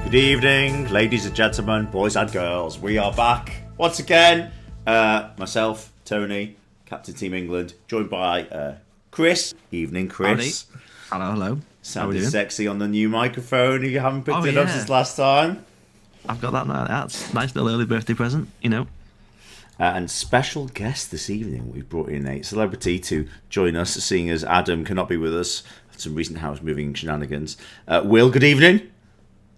Good evening, ladies and gentlemen, boys and girls. We are back once again. Myself, Tony, Captain Team England, joined by Chris. Evening, Chris. Howdy. Hello. Sounded sexy on the new microphone. You haven't picked it up since last time. I've got that now. That's a nice little early birthday present, you know. And special guest this evening, we've brought in a celebrity to join us, seeing as Adam cannot be with us. Some recent house moving shenanigans. Will, good evening.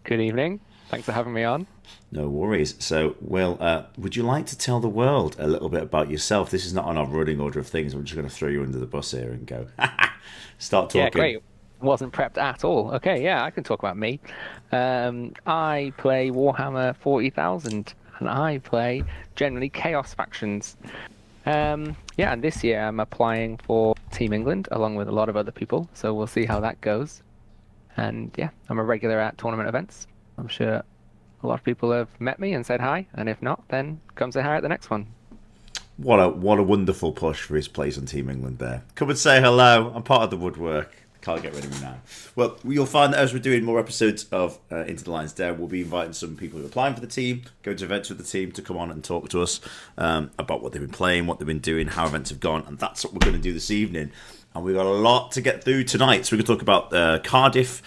Good evening. Thanks for having me on. No worries. So, Will, would you like to tell the world a little bit about yourself? This is not on our running order of things. I'm just going to throw you under the bus here and go, start talking. Yeah, great. Wasn't prepped at all. Okay, yeah, I can talk about me. I play Warhammer 40,000, and I play generally Chaos factions. And this year I'm applying for Team England along with a lot of other people, so we'll see how that goes. And yeah, I'm a regular at tournament events. I'm sure a lot of people have met me and said hi, and if not, then come say hi at the next one. What a wonderful push for his place on Team England there. Come and say hello. I'm part of the woodwork. Can't get rid of me now. Well, you'll find that as we're doing more episodes of Into the Lion's Den, we'll be inviting some people who are applying for the team, going to events with the team, to come on and talk to us about what they've been playing, what they've been doing, how events have gone, and that's what we're going to do this evening. And we've got a lot to get through tonight. So we're going to talk about the Cardiff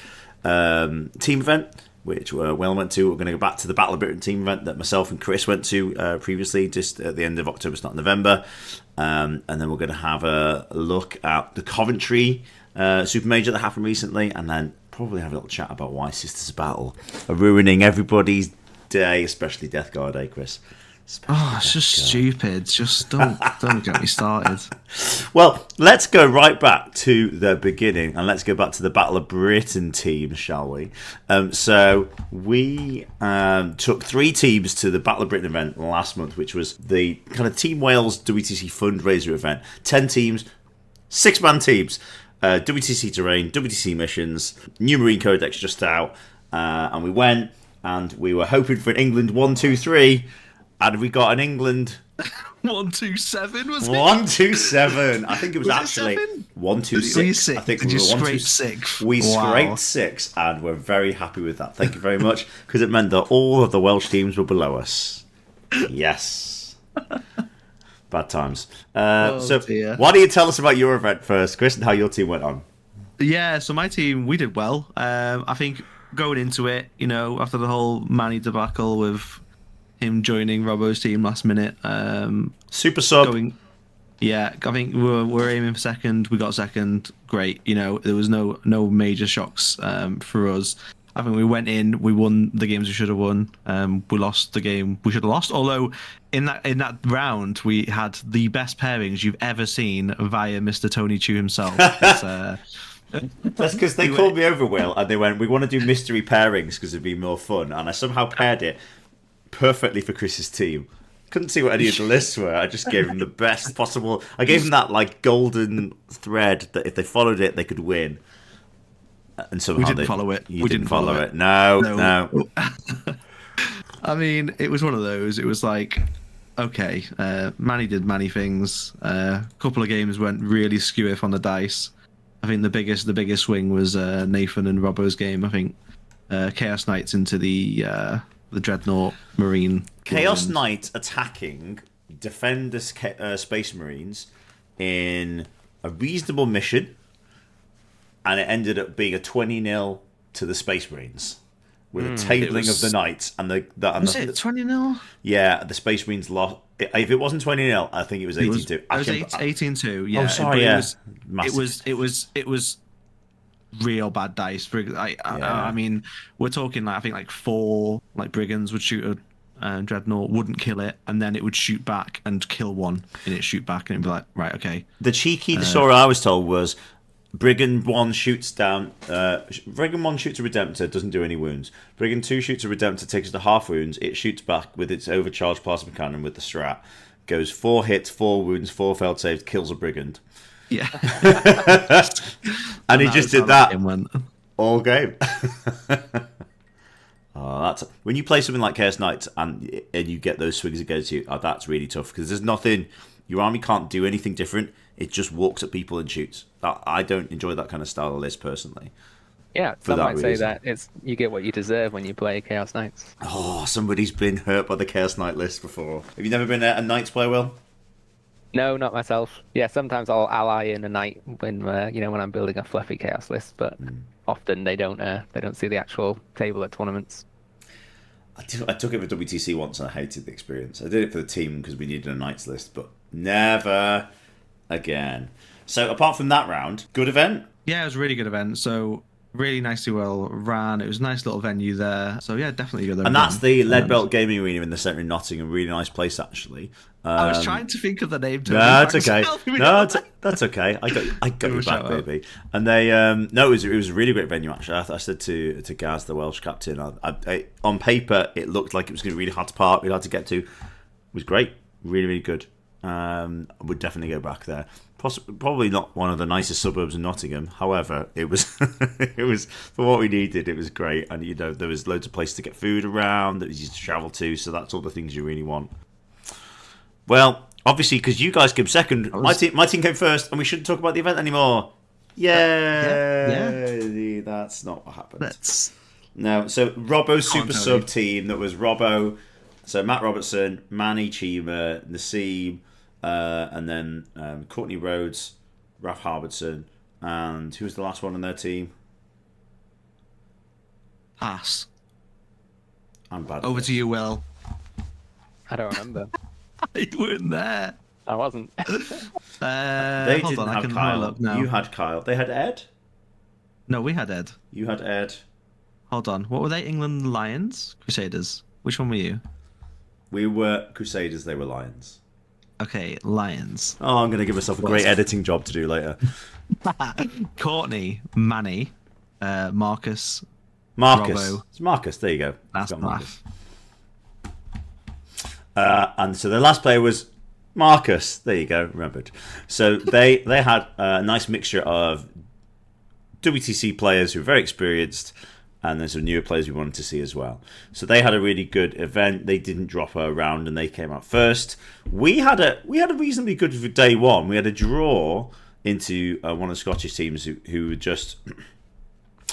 team event, which Will went to. We're going to go back to the Battle of Britain team event that myself and Chris went to previously, just at the end of October, start November. And then we're going to have a look at the Coventry Super Major that happened recently, and then probably have a little chat about why Sisters of Battle are ruining everybody's day, especially Death Guard Day, Chris. It's just stupid. Just don't get me started. Well, let's go right back to the beginning, and let's go back to the Battle of Britain team, shall we? So we took 3 teams to the Battle of Britain event last month, which was the kind of Team Wales WTC fundraiser event. 10 teams, 6-man teams. WTC Terrain, WTC Missions, New Marine Codex just out, and we went, and we were hoping for an England 1-2-3. And we got an England 1-2-7, was it? 1-2-7. I think it was actually 7? 1-2-6. I think Did you scrape 6? We scraped 6, and we're very happy with that. Thank you very much, because it meant that all of the Welsh teams were below us. Yes. Bad times. Dear. Why don't you tell us about your event first, Chris, and how your team went on? Yeah, so my team, we did well. I think going into it, you know, after the whole Manny debacle with him joining Robbo's team last minute. Super sub. I think we're aiming for second. We got second. Great. You know, there was no major shocks for us. I think we went in. We won the games we should have won. We lost the game we should have lost. Although in that round we had the best pairings you've ever seen via Mr. Tony Chu himself. That's because they called me over, Will, and they went, "We want to do mystery pairings because it'd be more fun." And I somehow paired it perfectly for Chris's team. Couldn't see what any of the lists were. I just gave him the best possible. I gave him that like golden thread that if they followed it, they could win. And somehow we didn't follow it. We didn't follow it. No. I mean, it was one of those. It was like, okay, Manny did Manny things. A couple of games went really skew on the dice. I think the biggest swing was Nathan and Robbo's game. I think Chaos Knights into the Dreadnought Marine. Chaos Knight attacking Defender Space Marines in a reasonable mission, and it ended up being a 20-0 to the Space Marines with a tabling of the Knights. And was it 20-0? Yeah, the Space Marines lost. If it wasn't 20-0, I think it was 18-2. It was 18-2. Yeah. Oh, sorry. Yeah. It was real bad dice. I mean, we're talking like I think like 4 like brigands would shoot a dreadnought, wouldn't kill it, and then it would shoot back and kill one, and it shoot back, and it'd be like, right, okay. The cheeky story I was told was Brigand 1 shoots down. Brigand 1 shoots a Redemptor, doesn't do any wounds. Brigand 2 shoots a Redemptor, takes it to half wounds. It shoots back with its overcharged plasma cannon with the strat. Goes 4 hits, 4 wounds, 4 failed saves, kills a Brigand. Yeah. And he just did that all game. That's when you play something like Chaos Knights and you get those swings against you. That's really tough because there's nothing. Your army can't do anything different. It just walks at people and shoots. I don't enjoy that kind of style of list personally. Yeah, For some that might say reason. that it's you get what you deserve when you play Chaos Knights. Oh, somebody's been hurt by the Chaos Knight list before. Have you never been a Knights player, Will? No, not myself. Yeah, sometimes I'll ally in a knight when when I'm building a fluffy chaos list, but often they don't see the actual table at tournaments. I took it for WTC once and I hated the experience. I did it for the team because we needed a Knights list, but never again. So apart from that round, good event. Yeah, it was a really good event. So really nicely well ran. It was a nice little venue there. So yeah, definitely good. And that's the Lead Belt Gaming Arena in the centre of Nottingham. Really nice place, actually. I was trying to think of the name. No, that's okay. No, that's okay. I got you back, baby. And they no, it was a really great venue actually. I said to Gaz, the Welsh captain, on paper it looked like it was going to be really hard to park, really hard to get to. It was great, really, really good. I would definitely go back there. Probably not one of the nicest suburbs in Nottingham. However, it was it was for what we needed. It was great, and there was loads of places to get food around that was easy to travel to. So that's all the things you really want. Well, obviously, because you guys came second, my team came first, and we shouldn't talk about the event anymore. Yeah, that's not what happened. No, so Robbo's super sub team that was Robbo, so Matt Robertson, Manny Chima, Nassim, and then Courtney Rhodes, Ralph Harbison, and who was the last one on their team? Pass. I'm bad. Over to you, Will. I don't remember. You weren't there. I wasn't. They hold didn't on, have I can Kyle. Up now. You had Kyle. They had Ed. No, we had Ed. You had Ed. Hold on. What were they? England Lions? Crusaders? Which one were you? We were Crusaders. They were Lions. Okay, Lions. Oh, I'm going to give myself a great editing job to do later. Courtney, Manny, Marcus. Robbo. It's Marcus. There you go. That's Marcus. And so the last player was Marcus. There you go, remembered. So they had a nice mixture of WTC players who were very experienced, and then some newer players we wanted to see as well. So they had a really good event. They didn't drop a round, and they came out first. We had a reasonably good day one. We had a draw into one of the Scottish teams who were just.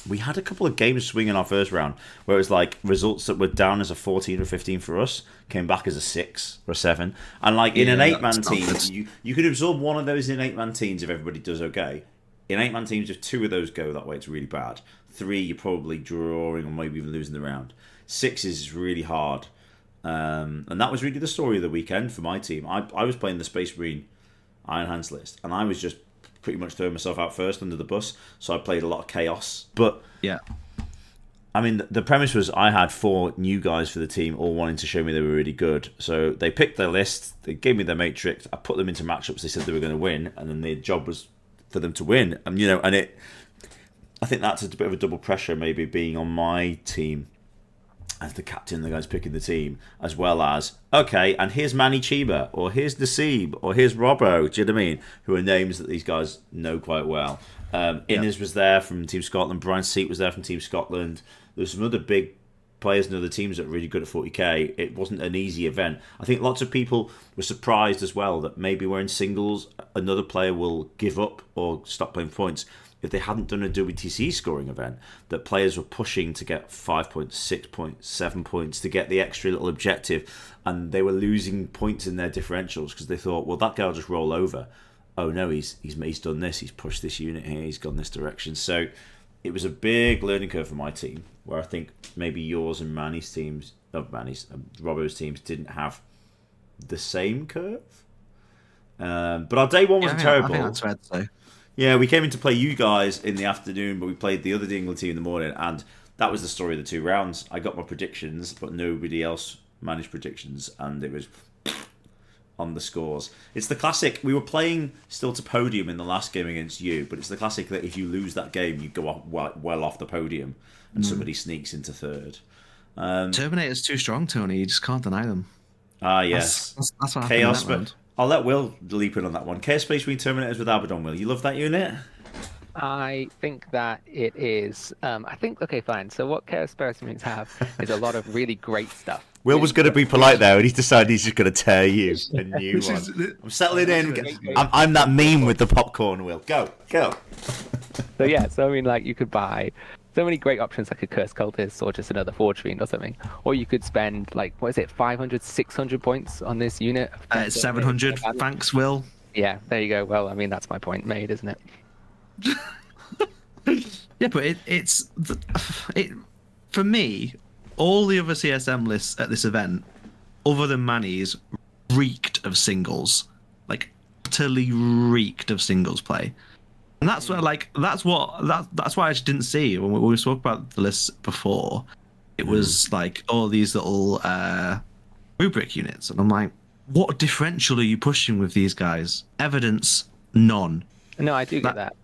We had a couple of games swing in our first round where it was like results that were down as a 14 or 15 for us came back as a 6 or a 7. And like in an 8-man team, you could absorb one of those in 8-man teams if everybody does okay. In 8-man teams, if 2 of those go that way, it's really bad. 3, you're probably drawing or maybe even losing the round. 6 is really hard. And that was really the story of the weekend for my team. I was playing the Space Marine Iron Hands list, and I was just pretty much throwing myself out first under the bus, so I played a lot of chaos. But yeah, I mean, the premise was I had 4 new guys for the team, all wanting to show me they were really good. So they picked their list, they gave me their matrix, I put them into matchups they said they were going to win, and then the job was for them to win. And I think that's a bit of a double pressure, maybe being on my team as the captain, the guys picking the team, as well as, okay, and here's Manny Chiba, or here's Nasib, or here's Robbo, do you know what I mean? Who are names that these guys know quite well. Innes was there from Team Scotland, Brian Seat was there from Team Scotland. There's some other big players in other teams that are really good at 40k. It wasn't an easy event. I think lots of people were surprised as well that maybe we're in singles, another player will give up or stop playing points. If they hadn't done a WTC scoring event, that players were pushing to get 5 points, 6 points, 7 points to get the extra little objective, and they were losing points in their differentials because they thought, well, that guy will just roll over. Oh no, he's done this, he's pushed this unit here, he's gone this direction. So it was a big learning curve for my team, where I think maybe yours and Manny's teams, Robbo's teams didn't have the same curve. But our day one wasn't terrible. I think that's fair to say. Yeah, we came in to play you guys in the afternoon, but we played the other England team in the morning, and that was the story of the 2 rounds. I got my predictions, but nobody else managed predictions, and it was on the scores. It's the classic, we were playing still to podium in the last game against you, but it's the classic that if you lose that game, you go off, well off the podium, and somebody sneaks into third. Terminator's too strong, Tony. You just can't deny them. Yes. That's what Chaos, happened in that round. I'll let Will leap in on that one. Chaos Space Marine Terminators with Abaddon, Will. You love that unit? I think that it is. Okay, fine. So what Chaos Space Marines have is a lot of really great stuff. Will was going to be polite there, and he's decided he's just going to tear you a new one. I'm settling in. I'm that meme with the popcorn, Will. Go. So I mean, like, you could buy so many great options like a Cursed Cultist or just another Forge Fiend or something. Or you could spend like, what is it, 500, 600 points on this unit. It's 700. Thanks, Will. Yeah, there you go. Well, I mean, that's my point made, isn't it? Yeah, but it for me, all the other CSM lists at this event, other than Manny's, reeked of singles, like utterly reeked of singles play, and that's where that's why I just didn't see when we spoke about the lists before. It was like all these little rubric units, and I'm like, what differential are you pushing with these guys? Evidence, none. No, I do get that.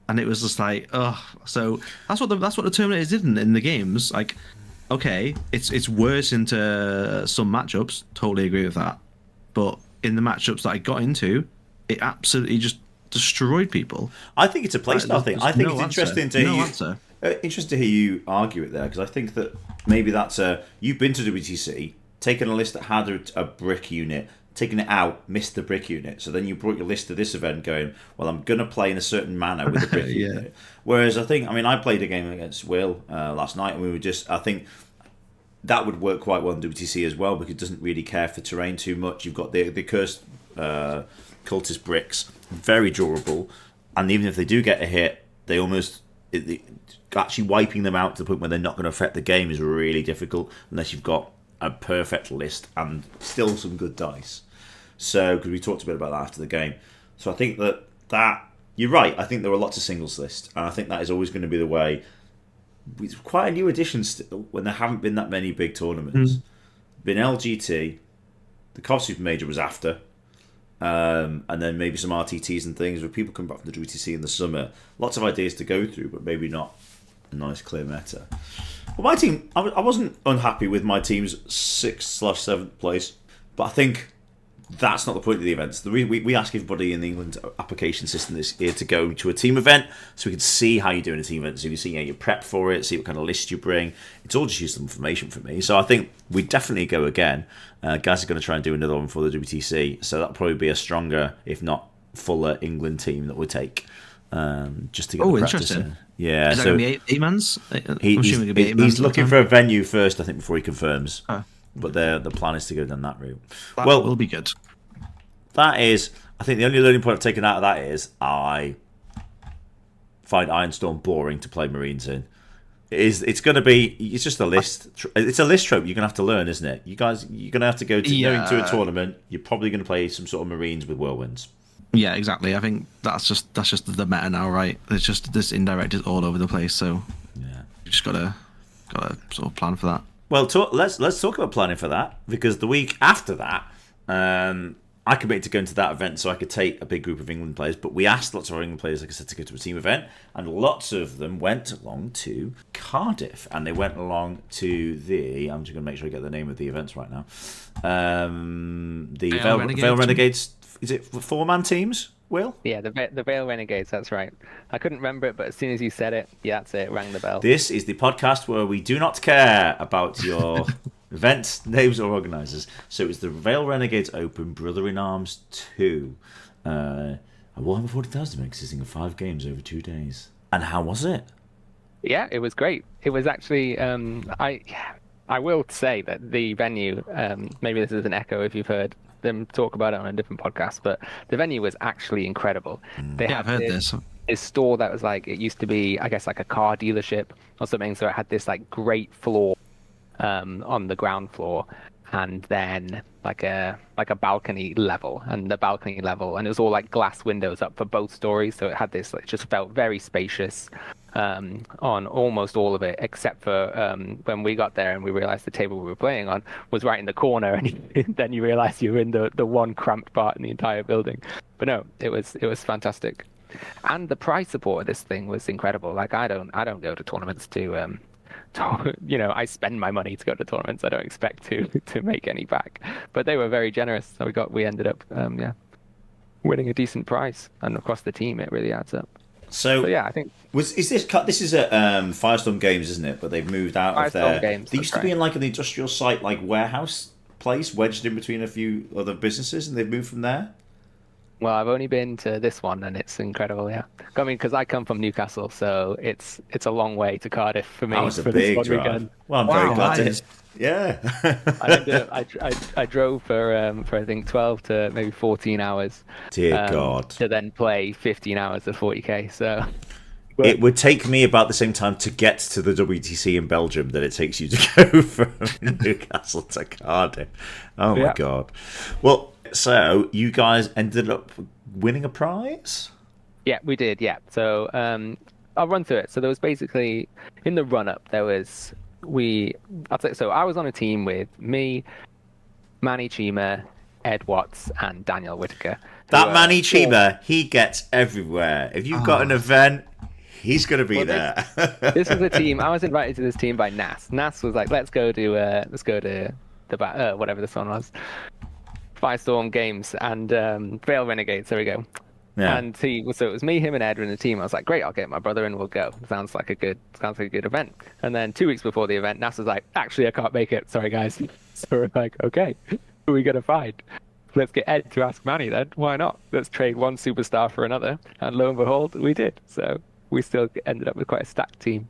And it was just like, ugh. So that's what the Terminators did in the games. Like, okay, it's worse into some matchups. Totally agree with that. But in the matchups that I got into, it absolutely just destroyed people. I think it's a playstyle thing. I think it's interesting to interesting to hear you argue it there, because I think that maybe that's you've been to WTC, taken a list that had a brick unit, taken it out, missed the brick unit. So then you brought your list to this event going, well, I'm going to play in a certain manner with the brick unit. Whereas I played a game against Will last night, and we were just, I think that would work quite well in WTC as well, because it doesn't really care for terrain too much. You've got the Cursed Cultist bricks, very durable, and even if they do get a hit, they actually wiping them out to the point where they're not going to affect the game is really difficult unless you've got a perfect list and still some good dice. So, because we talked a bit about that after the game. So I think that you're right. I think there are lots of singles lists, and I think that is always going to be the way. It's quite a new addition still, when there haven't been that many big tournaments. Been LGT, the COV Super Major was after, and then maybe some RTTs and things where people come back from the WTC in the summer. Lots of ideas to go through, but maybe not a nice clear meta. Well, my team, I wasn't unhappy with my team's 6th/7th place, but I think that's not the point of the events. We ask everybody in the England application system this year to go to a team event so we can see how you do in a team event, so you see how you prep for it, see what kind of list you bring. It's all just useful information for me. So I think we definitely go again. Guys are going to try and do another one for the WTC, so that'll probably be a stronger, if not fuller, England team that we take. Just to get the practice in. Yeah, is that going to be eight-mans? He's looking for a venue first, I think, before he confirms. But the plan is to go down that route. That will be good. That is, I think the only learning point I've taken out of that is I find Ironstorm boring to play Marines in. It's going to be, it's just a list. It's a list trope you're going to have to learn, isn't it? You guys, you're going to have to go to a tournament. You're probably going to play some sort of Marines with Whirlwinds. Yeah, exactly. I think that's just the meta now, right? It's just this indirect is all over the place, so yeah, you just gotta sort of plan for that. Well, let's talk about planning for that, because the week after that, I committed to going to that event so I could take a big group of England players, but we asked lots of our England players, like I said, to go to a team event, and lots of them went along to Cardiff, and they went along to I'm just going to make sure I get the name of the events right now. The Vale Renegades. Is it 4-man teams, Will? Yeah, the Vale Renegades, that's right. I couldn't remember it, but as soon as you said it, yeah, that's it, rang the bell. This is the podcast where we do not care about your events, names, or organisers. So it's the Vale Renegades Open Brother-in-Arms 2. A Warhammer 40,000 event consisting of 5 games over 2 days. And how was it? Yeah, it was great. It was actually, I will say that the venue, maybe this is an echo if you've heard them talk about it on a different podcast, but the venue was actually incredible. I've heard this store that was like, it used to be, I guess, like a car dealership or something, so it had this like great floor on the ground floor, and then like a balcony level, and the balcony level, and it was all like glass windows up for both stories, so it had this, like, just felt very spacious on almost all of it, except for when we got there and we realized the table we were playing on was right in the corner, and then you realize you were in the one cramped part in the entire building. But no, it was fantastic, and the prize support of this thing was incredible. Like, I don't go to tournaments to I spend my money to go to tournaments. I don't expect to make any back, but they were very generous, so we ended up winning a decent prize, and across the team it really adds up. So yeah, I think this is at Firestorm Games, isn't it? But they've moved out of there. Games, they used to be in like an industrial site, like warehouse place, wedged in between a few other businesses, and they've moved from there. Well, I've only been to this one, and it's incredible. Yeah, I mean, because I come from Newcastle, so it's a long way to Cardiff for That me was a for this big one drive. weekend. Well, I'm very Wow, glad that to. is- Yeah. I ended up, I drove for I think 12 to maybe 14 hours, Dear God. to then play 15 hours of 40k. So, but It would take me about the same time to get to the WTC in Belgium that it takes you to go from Newcastle to Cardiff. Oh my Yeah. God. Well, so you guys ended up winning a prize? yeah, we did. Yeah. So I'll run through it. So there was basically in the run up there was I'll say so I was on a team with me, Manny Chima, Ed Watts, and Daniel Whitaker. who That were Manny all- Chima, he gets everywhere. If you've got an Oh. event, he's going to be Well, there. This was a team. I was invited to this team by Nas. Nas was like, "Let's go to whatever this one was, Firestorm Games and Vale Renegades." There we go. Yeah. And so it was me, him, and Ed in the team. I was like, "Great, I'll get my brother and we'll go." Sounds like a good event. And then 2 weeks before the event, Nas was like, "Actually, I can't make it. Sorry, guys." So we're like, "Okay, who are we gonna find? Let's get Ed to ask Manny then. Why not? Let's trade one superstar for another." And lo and behold, we did. So we still ended up with quite a stacked team.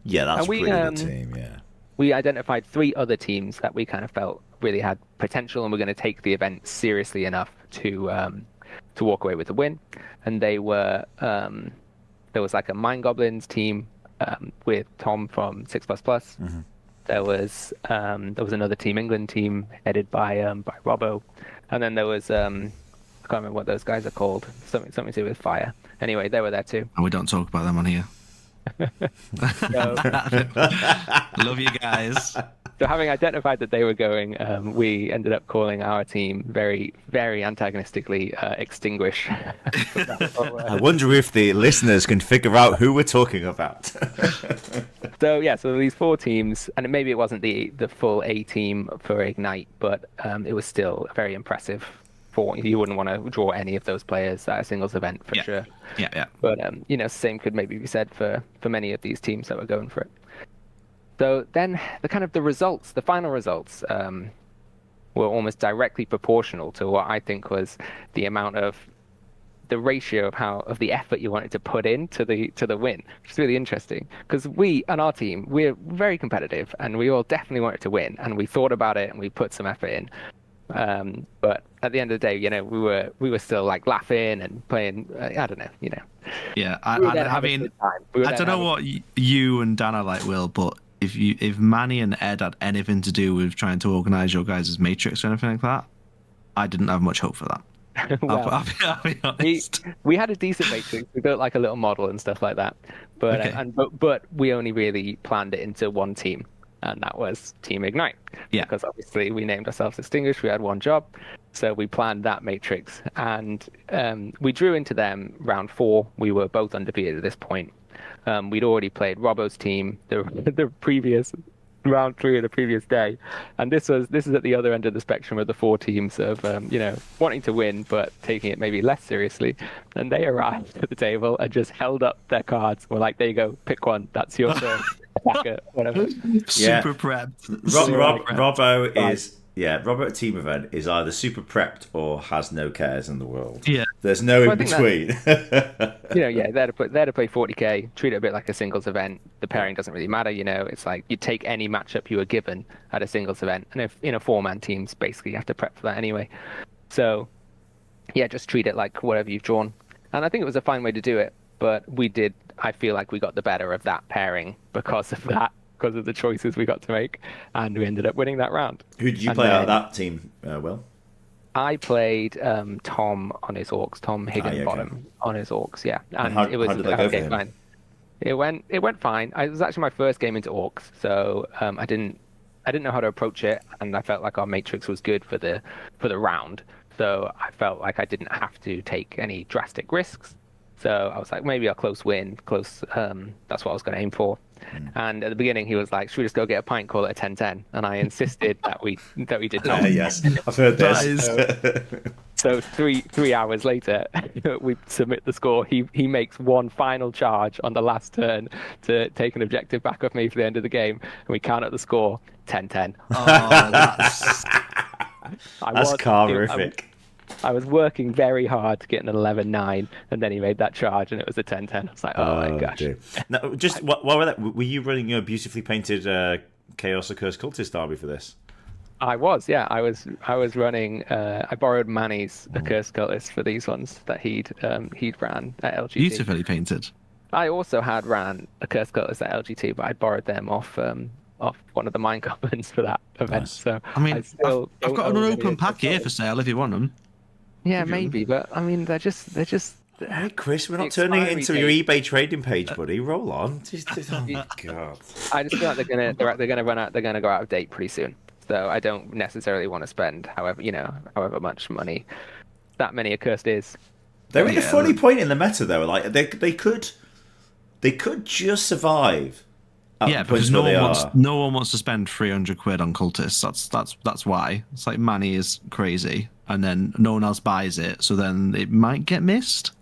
Yeah, that's And a we, pretty good team, yeah. We identified 3 other teams that we kind of felt really had potential and were going to take the event seriously enough to walk away with a win. And they were there was like a Mind Goblins team with Tom from 6++. Mm-hmm. There was another Team England team headed by Robbo, and then there was I can't remember what those guys are called. Something to do with fire. Anyway, they were there too. And we don't talk about them on here. So, Love you guys. So having identified that they were going, we ended up calling our team very, very antagonistically Extinguish. I wonder if the listeners can figure out who we're talking about. So these 4 teams, and maybe it wasn't the full A team for Ignite, but it was still very impressive. You wouldn't want to draw any of those players at a singles event for sure. Yeah. But same could maybe be said for many of these teams that were going for it. So then the final results, were almost directly proportional to what I think was the amount of the ratio of the effort you wanted to put in to the win, which is really interesting because we and our team, we're very competitive and we all definitely wanted to win and we thought about it and we put some effort in. But at the end of the day, we were still like laughing and playing. I don't know, Yeah, We were there to I have a mean, good time. We were I there don't to know have a- what you and Dan are like, Will, but if Manny and Ed had anything to do with trying to organise your guys' matrix or anything like that, I didn't have much hope for that. Well, I'll be honest. we had a decent matrix. We built like a little model and stuff like that. But Okay. but we only really planned it into one team, and that was Team Ignite. Yeah. Because obviously we named ourselves Extinguished. We had one job, so we planned that matrix, and we drew into them round 4. We were both undefeated at this point. We'd already played Robbo's team the previous round 3 of the previous day, and this is at the other end of the spectrum of the 4 teams of wanting to win but taking it maybe less seriously. And they arrived at the table and just held up their cards. We're like, there you go, pick one. That's your turn. Attacker, whatever. Super prepped. Robbo is Robbo at team event is either super prepped or has no cares in the world. Yeah. There's no Well, in I think between. they're to play 40k, treat it a bit like a singles event. The pairing doesn't really matter, It's like you take any matchup you were given at a singles event, and if in a 4-man teams, basically you have to prep for that anyway. So, yeah, just treat it like whatever you've drawn. And I think it was a fine way to do it, but I feel like we got the better of that pairing because of the choices we got to make, and we ended up winning that round. Who did you And play out of then that team, Will? I played Tom on his orcs, Tom Higginbottom on his orcs, yeah. And how it was did that go for okay, him? fine. It went fine. It was actually my first game into orcs, so I didn't know how to approach it, and I felt like our matrix was good for the round. So I felt like I didn't have to take any drastic risks. So I was like, maybe a close win, that's what I was going to aim for. And at the beginning, he was like, should we just go get a pint, call it a 10-10? And I insisted that we did not. Yes, I've heard That this. is- So three hours later, we submit the score. He makes one final charge on the last turn to take an objective back off me for the end of the game, and we count up the score 10-10. Oh, that's That's horrific. I was working very hard to get an 11-9, and then he made that charge, and it was a 10-10. I was like, oh my gosh. Dear. Now, just while we're that, were you running a beautifully painted Chaos Accursed Cultist army for this? I was, yeah. I was running. I borrowed Manny's Accursed Cultist for these ones that he'd ran at LGT. Beautifully painted. I also had ran Accursed Cultist at LGT, but I borrowed them off one of the mine goblins for that event. Nice. So I mean, I've got an own open any pack Accursed here Cultists. for sale if you want them. Yeah, maybe, but I mean, they're just. Hey, Chris, we're not The turning it expiry into your date. eBay trading page, buddy. Roll on. Oh, God. I just feel like they're gonna run out. They're gonna go out of date pretty soon. So I don't necessarily want to spend however much money that many accursed is. They're at a Yeah, funny point in the meta, though. Like they could just survive. At Yeah, the points because where they are. no one wants to spend 300 quid on cultists. That's why. It's like Manny is crazy, and then no one else buys it, so then it might get missed.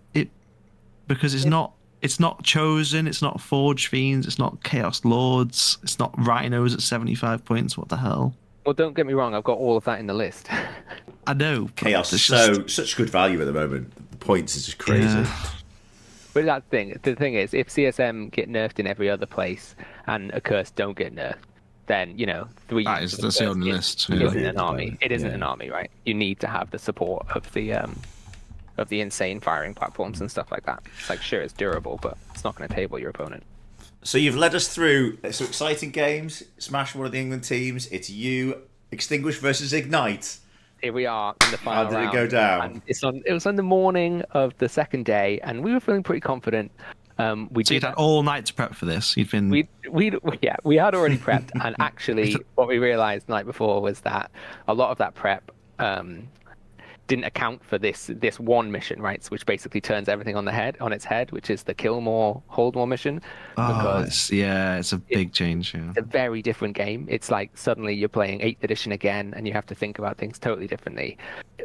Because it's not chosen, it's not Forge Fiends, it's not Chaos Lords, it's not Rhinos at 75 points. What the hell? Well, don't get me wrong. I've got all of that in the list. I know. but Chaos it's is such good value at the moment. The points is just crazy. Yeah. But the thing is, if CSM get nerfed in every other place and accursed don't get nerfed, then three. That's the only list. Isn't Yeah. an army. It isn't Yeah. an army, right? You need to have the support of the insane firing platforms and stuff like that. It's like, sure, it's durable, but it's not going to table your opponent. So you've led us through some exciting games. Smash one of the England teams. It's you, Extinguish versus Ignite. Here we are in the final How did it round. go down? And it was on the morning of the second day, and we were feeling pretty confident. So you'd had all night to prep for this. You'd been. We had already prepped, and actually, what we realized the night before was that a lot of that prep didn't account for this one mission, right? Which basically turns everything on its head, which is the kill more, hold more mission. it's a big change. Yeah. It's a very different game. It's like suddenly you're playing 8th edition again, and you have to think about things totally differently.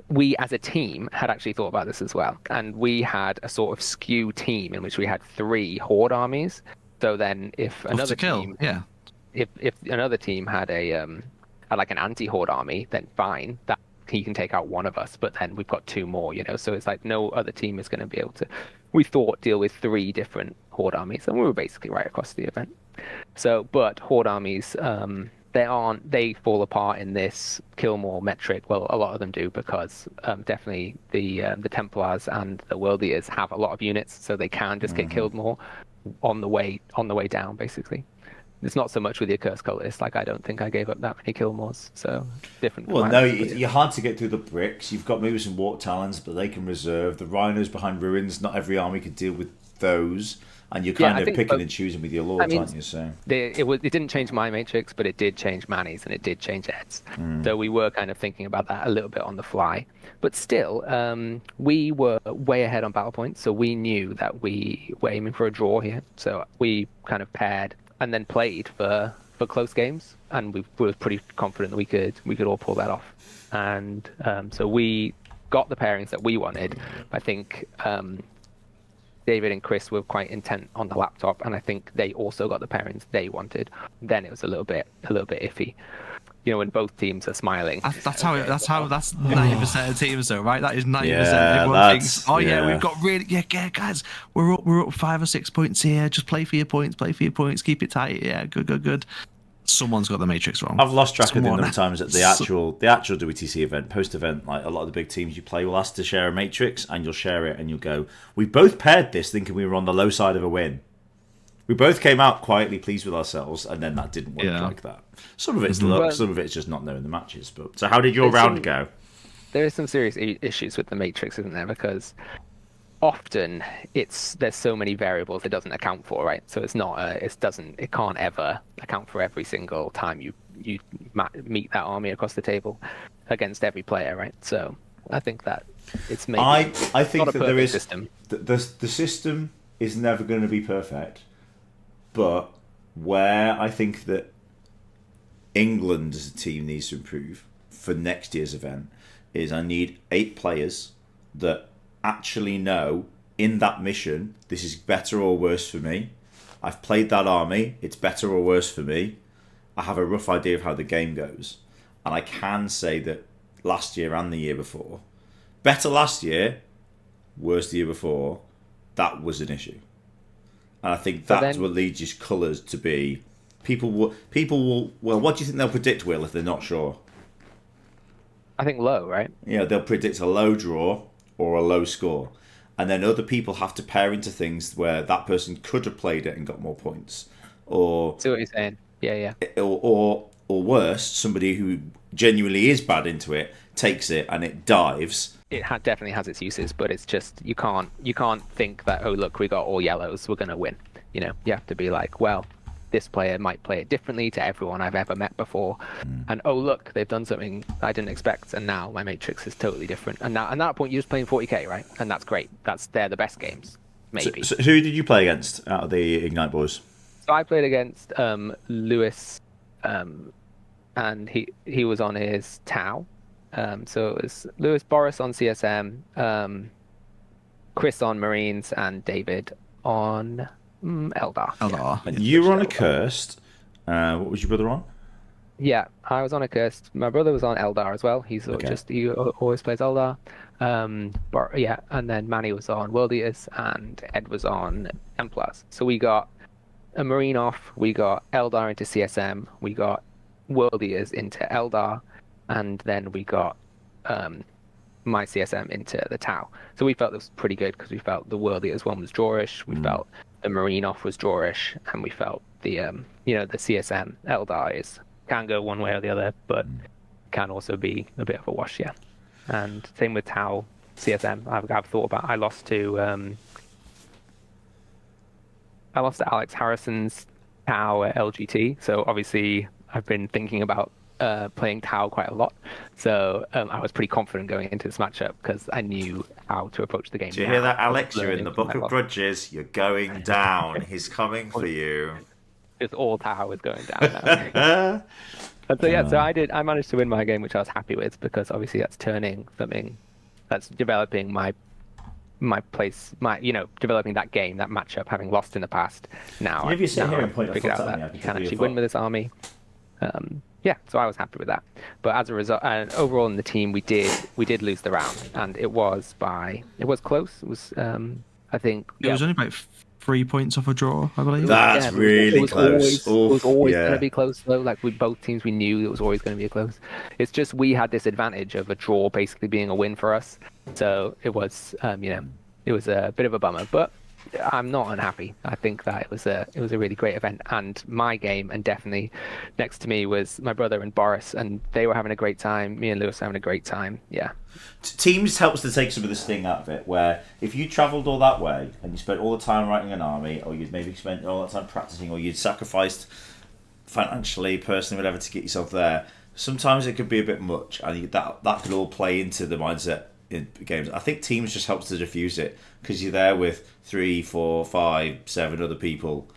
We, as a team, had actually thought about this as well, and we had a sort of skew team in which we had 3 horde armies. So then, if another team, if another team had had like an anti-horde army, then fine, that he can take out one of us. But then we've got 2 more, So it's like no other team is going to be able to. We thought deal with 3 different horde armies, and we were basically right across the event. So, but horde armies, they fall apart in this kill more metric. Well, a lot of them do, because definitely the Templars and the World Eaters have a lot of units, so they can just get killed more on the way down, basically. It's not so much with the Accursed Cultist. Like, I don't think I gave up that many Killmores, so different. Well, no, you're hard to get through the bricks. You've got maybe some Warp Talons, but they can reserve. The Rhinos behind Ruins, not every army could deal with those. And you're kind of picking and choosing with your lords, aren't you? So it didn't change my matrix, but it did change Manny's, and it did change Ed's. So we were kind of thinking about that a little bit on the fly. But still, we were way ahead on battle points, so we knew that we were aiming for a draw here. So we kind of paired and then played for close games, and we were pretty confident that we could all pull that off. And so we got the pairings that we wanted. I think David and Chris were quite intent on the laptop, and I think they also got the pairings they wanted. Then it was a little bit iffy. When both teams are smiling. That's 90% of teams, though, right? That is 90%. Yeah, Everyone thinks, we've got really, guys, we're up 5 or 6 points here. Just play for your points, keep it tight. Yeah, good. Someone's got the matrix wrong. I've lost track of the number of times at the actual WTC event, post event. Like, a lot of the big teams you play will ask to share a matrix, and you'll share it, and you'll go, "We both paired this, thinking we were on the low side of a win. We both came out quietly pleased with ourselves, and then that didn't work like that." Some of it's luck, some of it's just not knowing the matches. But so, how did your round go? There is some serious issues with the matrix, isn't there? Because often there's so many variables it doesn't account for, right? So it can't ever account for every single time you meet that army across the table against every player, right? So I think that it's maybe I think not a that there is system. The system is never going to be perfect, but where I think that England as a team needs to improve for next year's event is I need 8 players that actually know in that mission this is better or worse for me. I've played that army, it's better or worse for me. I have a rough idea of how the game goes, and I can say that last year and the year before better last year, worse the year before. That was an issue, and I think that's what leads your colours to be. People will. Well, what do you think they'll predict, Will, if they're not sure? I think low, right? Yeah, they'll predict a low draw or a low score, and then other people have to pair into things where that person could have played it and got more points, or See what you're saying? Yeah. or worse, somebody who genuinely is bad into it takes it and it dives. It definitely has its uses, but it's just you can't think that, oh look, we got all yellows, we're gonna win. You know, you have to be like, well, this player might play it differently to everyone I've ever met before, and oh look, they've done something I didn't expect, and now my matrix is totally different. And now at that point, you're just playing 40k, right? And that's great. They're the best games, maybe. So who did you play against out of the Ignite boys? So I played against Lewis, and he was on his Tau. So it was Lewis, Boris on CSM, Chris on Marines, and David on Eldar. Eldar. And you were on Accursed. What was your brother on? Yeah, I was on Accursed. My brother was on Eldar as well. He always plays Eldar. But yeah, and then Manny was on World Eaters, and Ed was on Templars. So we got a Marine off, we got Eldar into CSM, we got World Eaters into Eldar, and then we got my CSM into the Tau. So we felt this was pretty good because we felt the World Eaters one was drawish, we felt the Marine off was drawish, and we felt the the CSM Eldar can go one way or the other, but can also be a bit of a wash, yeah. And same with Tau CSM. I've thought about. I lost to Alex Harrison's Tau at LGT. So obviously I've been thinking about playing Tau quite a lot. So I was pretty confident going into this matchup because I knew how to approach the game. Do you hear that, Alex? You're in the book of grudges. You're going down. He's coming for you. It's all Tau is going down now. And so yeah, I managed to win my game, which I was happy with because obviously that's turning something, that's developing my place, developing that game, that matchup, having lost in the past. Now if you sit here and point figured out that you can actually win with this army. Yeah, so I was happy with that. But as a result, and overall in the team, we did lose the round, and it was close. It was I think it was only about 3 points off a draw, I believe. That's really close. It was always going to be close, though. Like with both teams, we knew it was always going to be close. It's just we had this advantage of a draw basically being a win for us. So it was, it was a bit of a bummer, but I'm not unhappy. I think that it was a really great event, and my game, and definitely next to me was my brother and Boris, and they were having a great time. Me and Lewis were having a great time. Yeah. Teams helps to take some of the sting out of it, where if you travelled all that way and you spent all the time writing an army, or you'd maybe spent all that time practicing, or you'd sacrificed financially, personally, whatever, to get yourself there, sometimes it could be a bit much, and that could all play into the mindset in games. I think teams just helps to diffuse it because you're there with 3, 4, 5, 7 other people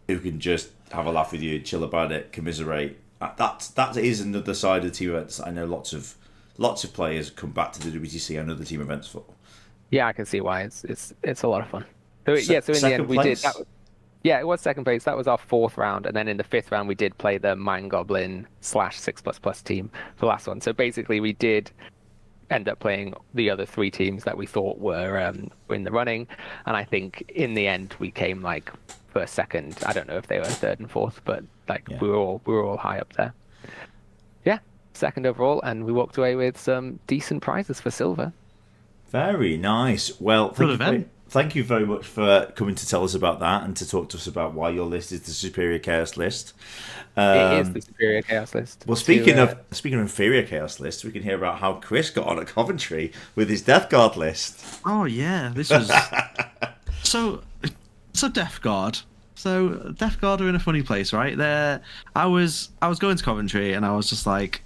who can just have a laugh with you, chill about it, commiserate. That is another side of the team events. I know lots of players come back to the WTC and other team events for. Yeah, I can see why it's a lot of fun. So in the end we did that. Yeah, it was second place. That was our 4th round, and then in the 5th round we did play the Mind Goblin / 6++ team for the last one. So basically we did end up playing the other 3 teams that we thought were in the running, and I think in the end we came like first, second. I don't know if they were 3rd and 4th, but we were all high up there. Yeah, 2nd overall, and we walked away with some decent prizes for silver. Very nice. Well, thank you very much for coming to tell us about that and to talk to us about why your list is the superior chaos list. It is the superior chaos list. Well, speaking of inferior chaos lists, we can hear about how Chris got on at Coventry with his Death Guard list. Oh yeah, this was so Death Guard. So Death Guard are in a funny place, right? I was going to Coventry and I was just like,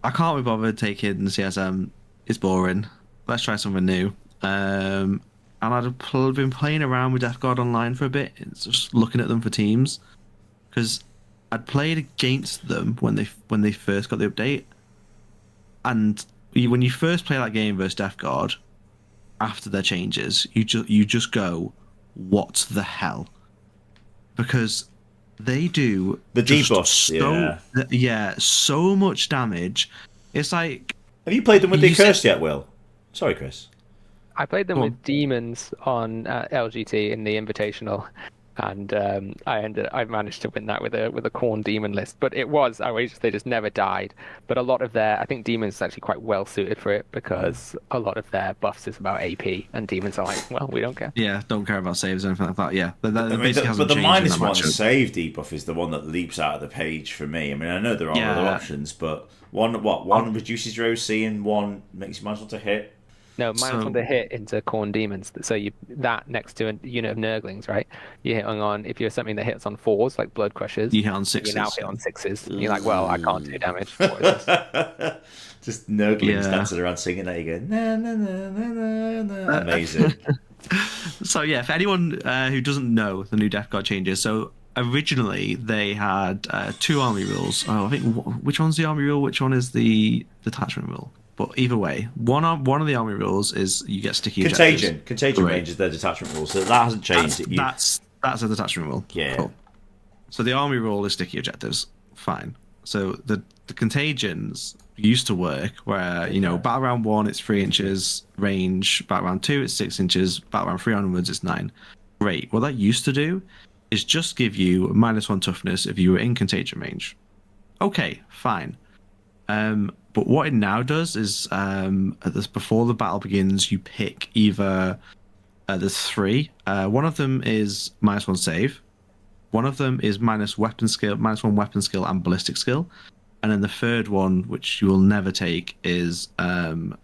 I can't be bothered taking the CSM. It's boring. Let's try something new. And I'd been playing around with Death Guard online for a bit, just looking at them for teams, because I'd played against them when they first got the update, and when you first play that game versus Death Guard, after their changes, you just go, what the hell? Because they do the debuffs, so much damage. It's like, have you played them with the Accursed yet, Will? Sorry, Chris. I played them Go on. with demons on LGT in the Invitational, and I managed to win that with a Khorne demon list. But it was outrageous; they just never died. But a lot of I think demons is actually quite well suited for it because a lot of their buffs is about AP, and demons are like, well, we don't care. Yeah, don't care about saves or anything like that. Yeah, that I mean, basically hasn't but the changed in that -1 matchup. save debuff is the one that leaps out of the page for me. I mean, I know there are other Yeah. options, but one reduces your OC and one makes you -1 to hit. No, -1 to hit into Khorne demons. So you that next to a unit of Nurglings, right? You're hitting on if you're something that hits on 4s like Blood Crushers. You hit on You now 6s. hit on 6s. You're like, well, I can't do damage. What is this? Just Nurglings Yeah. dancing around singing that. You go, na na na na na na. Amazing. So yeah, for anyone who doesn't know the new Death Guard changes, so originally they had 2 army rules. Oh, I think which one's the army rule? Which one is the detachment rule? But either way, one of the army rules is you get sticky objectives. Contagion Right. range is their detachment rule, so that hasn't changed. That's a detachment rule. Yeah. Cool. So the army rule is sticky objectives. Fine. So the contagions used to work where, battle round 1 it's 3 inches range, battle round 2 it's 6 inches, battle round 3 onwards it's 9. Great. What that used to do is just give you -1 toughness if you were in contagion range. Okay, fine. But what it now does is before the battle begins, you pick either there's 3. One of them is -1 save. One of them is -1 weapon skill and ballistic skill, and then the third one, which you will never take, is -1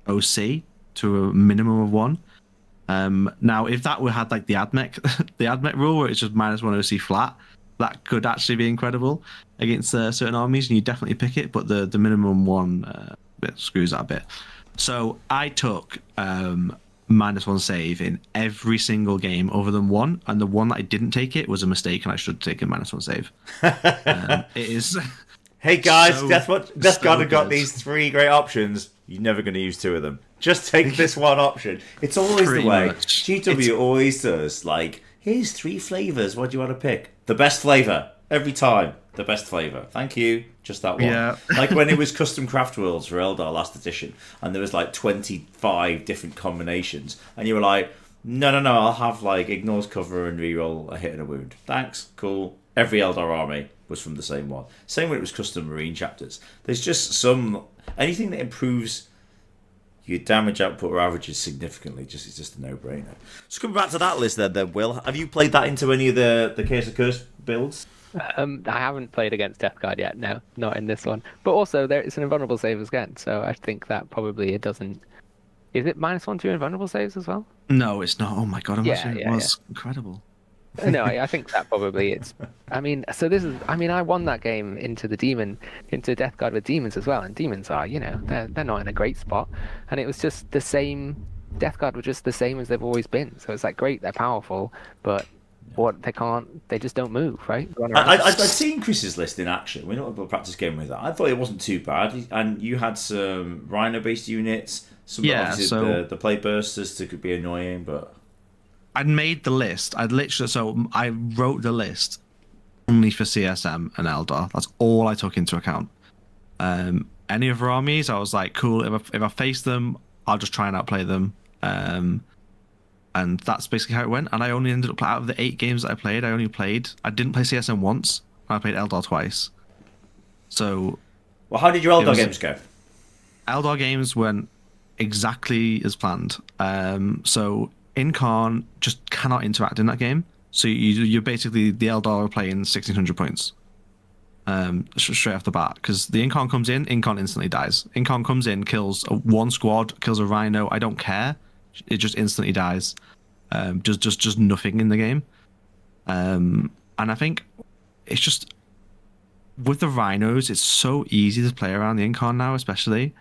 OC to a minimum of 1. Now, if that had like the AdMech the AdMech rule, where it's just -1 OC flat, that could actually be incredible against certain armies, and you definitely pick it. But the minimum one screws that a bit. So I took -1 save in every single game other than one, and the one that I didn't take it was a mistake, and I should have taken -1 save. It is. Hey guys, So- Death Guard have got good. these 3 great options. You're never going to use 2 of them. Just take this one option. It's always Pretty the way. much. GW always does. Like, here's 3 flavors. What do you want to pick? The best flavor every time. The best flavor. Thank you. Just that one. Yeah. Like when it was custom craft worlds for Eldar last edition, and there was like 25 different combinations, and you were like, no, I'll have like ignores cover and reroll a hit and a wound. Thanks, cool. Every Eldar army was from the same one. Same when it was custom marine chapters. There's just anything that improves your damage output or averages significantly. It's just a no-brainer. So coming back to that list, then Will, have you played that into any of the Chaos Accursed builds? I haven't played against Death Guard yet. No, not in this one. But also, it's an invulnerable save again, so I think that probably it doesn't. Is it -1 to invulnerable saves as well? No, it's not. Oh my god, imagine Yeah, it was incredible. No, I think that probably it's. I mean, so this is. I mean, I won that game into Death Guard with demons as well, and demons are, they're not in a great spot, and it was just the same. Death Guard were just the same as they've always been. So it's like great, they're powerful, but they just don't move, right? I'd seen Chris's list in action. We're not able to practice game with that. I thought it wasn't too bad, and you had some Rhino-based units. Some obviously the plate bursters could be annoying, but I'd made the list. I wrote the list only for CSM and Eldar. That's all I took into account. Any other armies, I was like, cool. If I face them, I'll just try and outplay them. And that's basically how it went. And I only ended up, out of the 8 games that I played, I didn't play CSM once. I played Eldar twice. So, well, how did your Eldar games go? Eldar games went exactly as planned. So Incarn just cannot interact in that game. So you're basically, the Eldar are playing 1600 points straight off the bat, because the Incarn comes in, Incarn instantly dies. Incarn comes in, kills one squad, kills a Rhino. I don't care. It just instantly dies. Just nothing in the game. And I think it's just with the Rhinos, it's so easy to play around the Incarn now, especially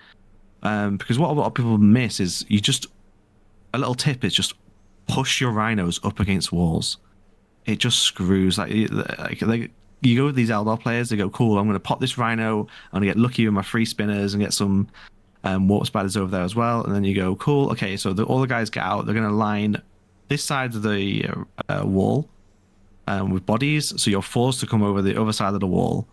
because what a lot of people miss is a little tip is just push your Rhinos up against walls. It just screws. Like you go with these Eldar players, they go, cool, I'm going to pop this Rhino, I'm going to get lucky with my free spinners and get some warp spiders over there as well. And then you go, cool, okay, so all the guys get out, they're going to line this side of the wall with bodies, so you're forced to come over the other side of the wall.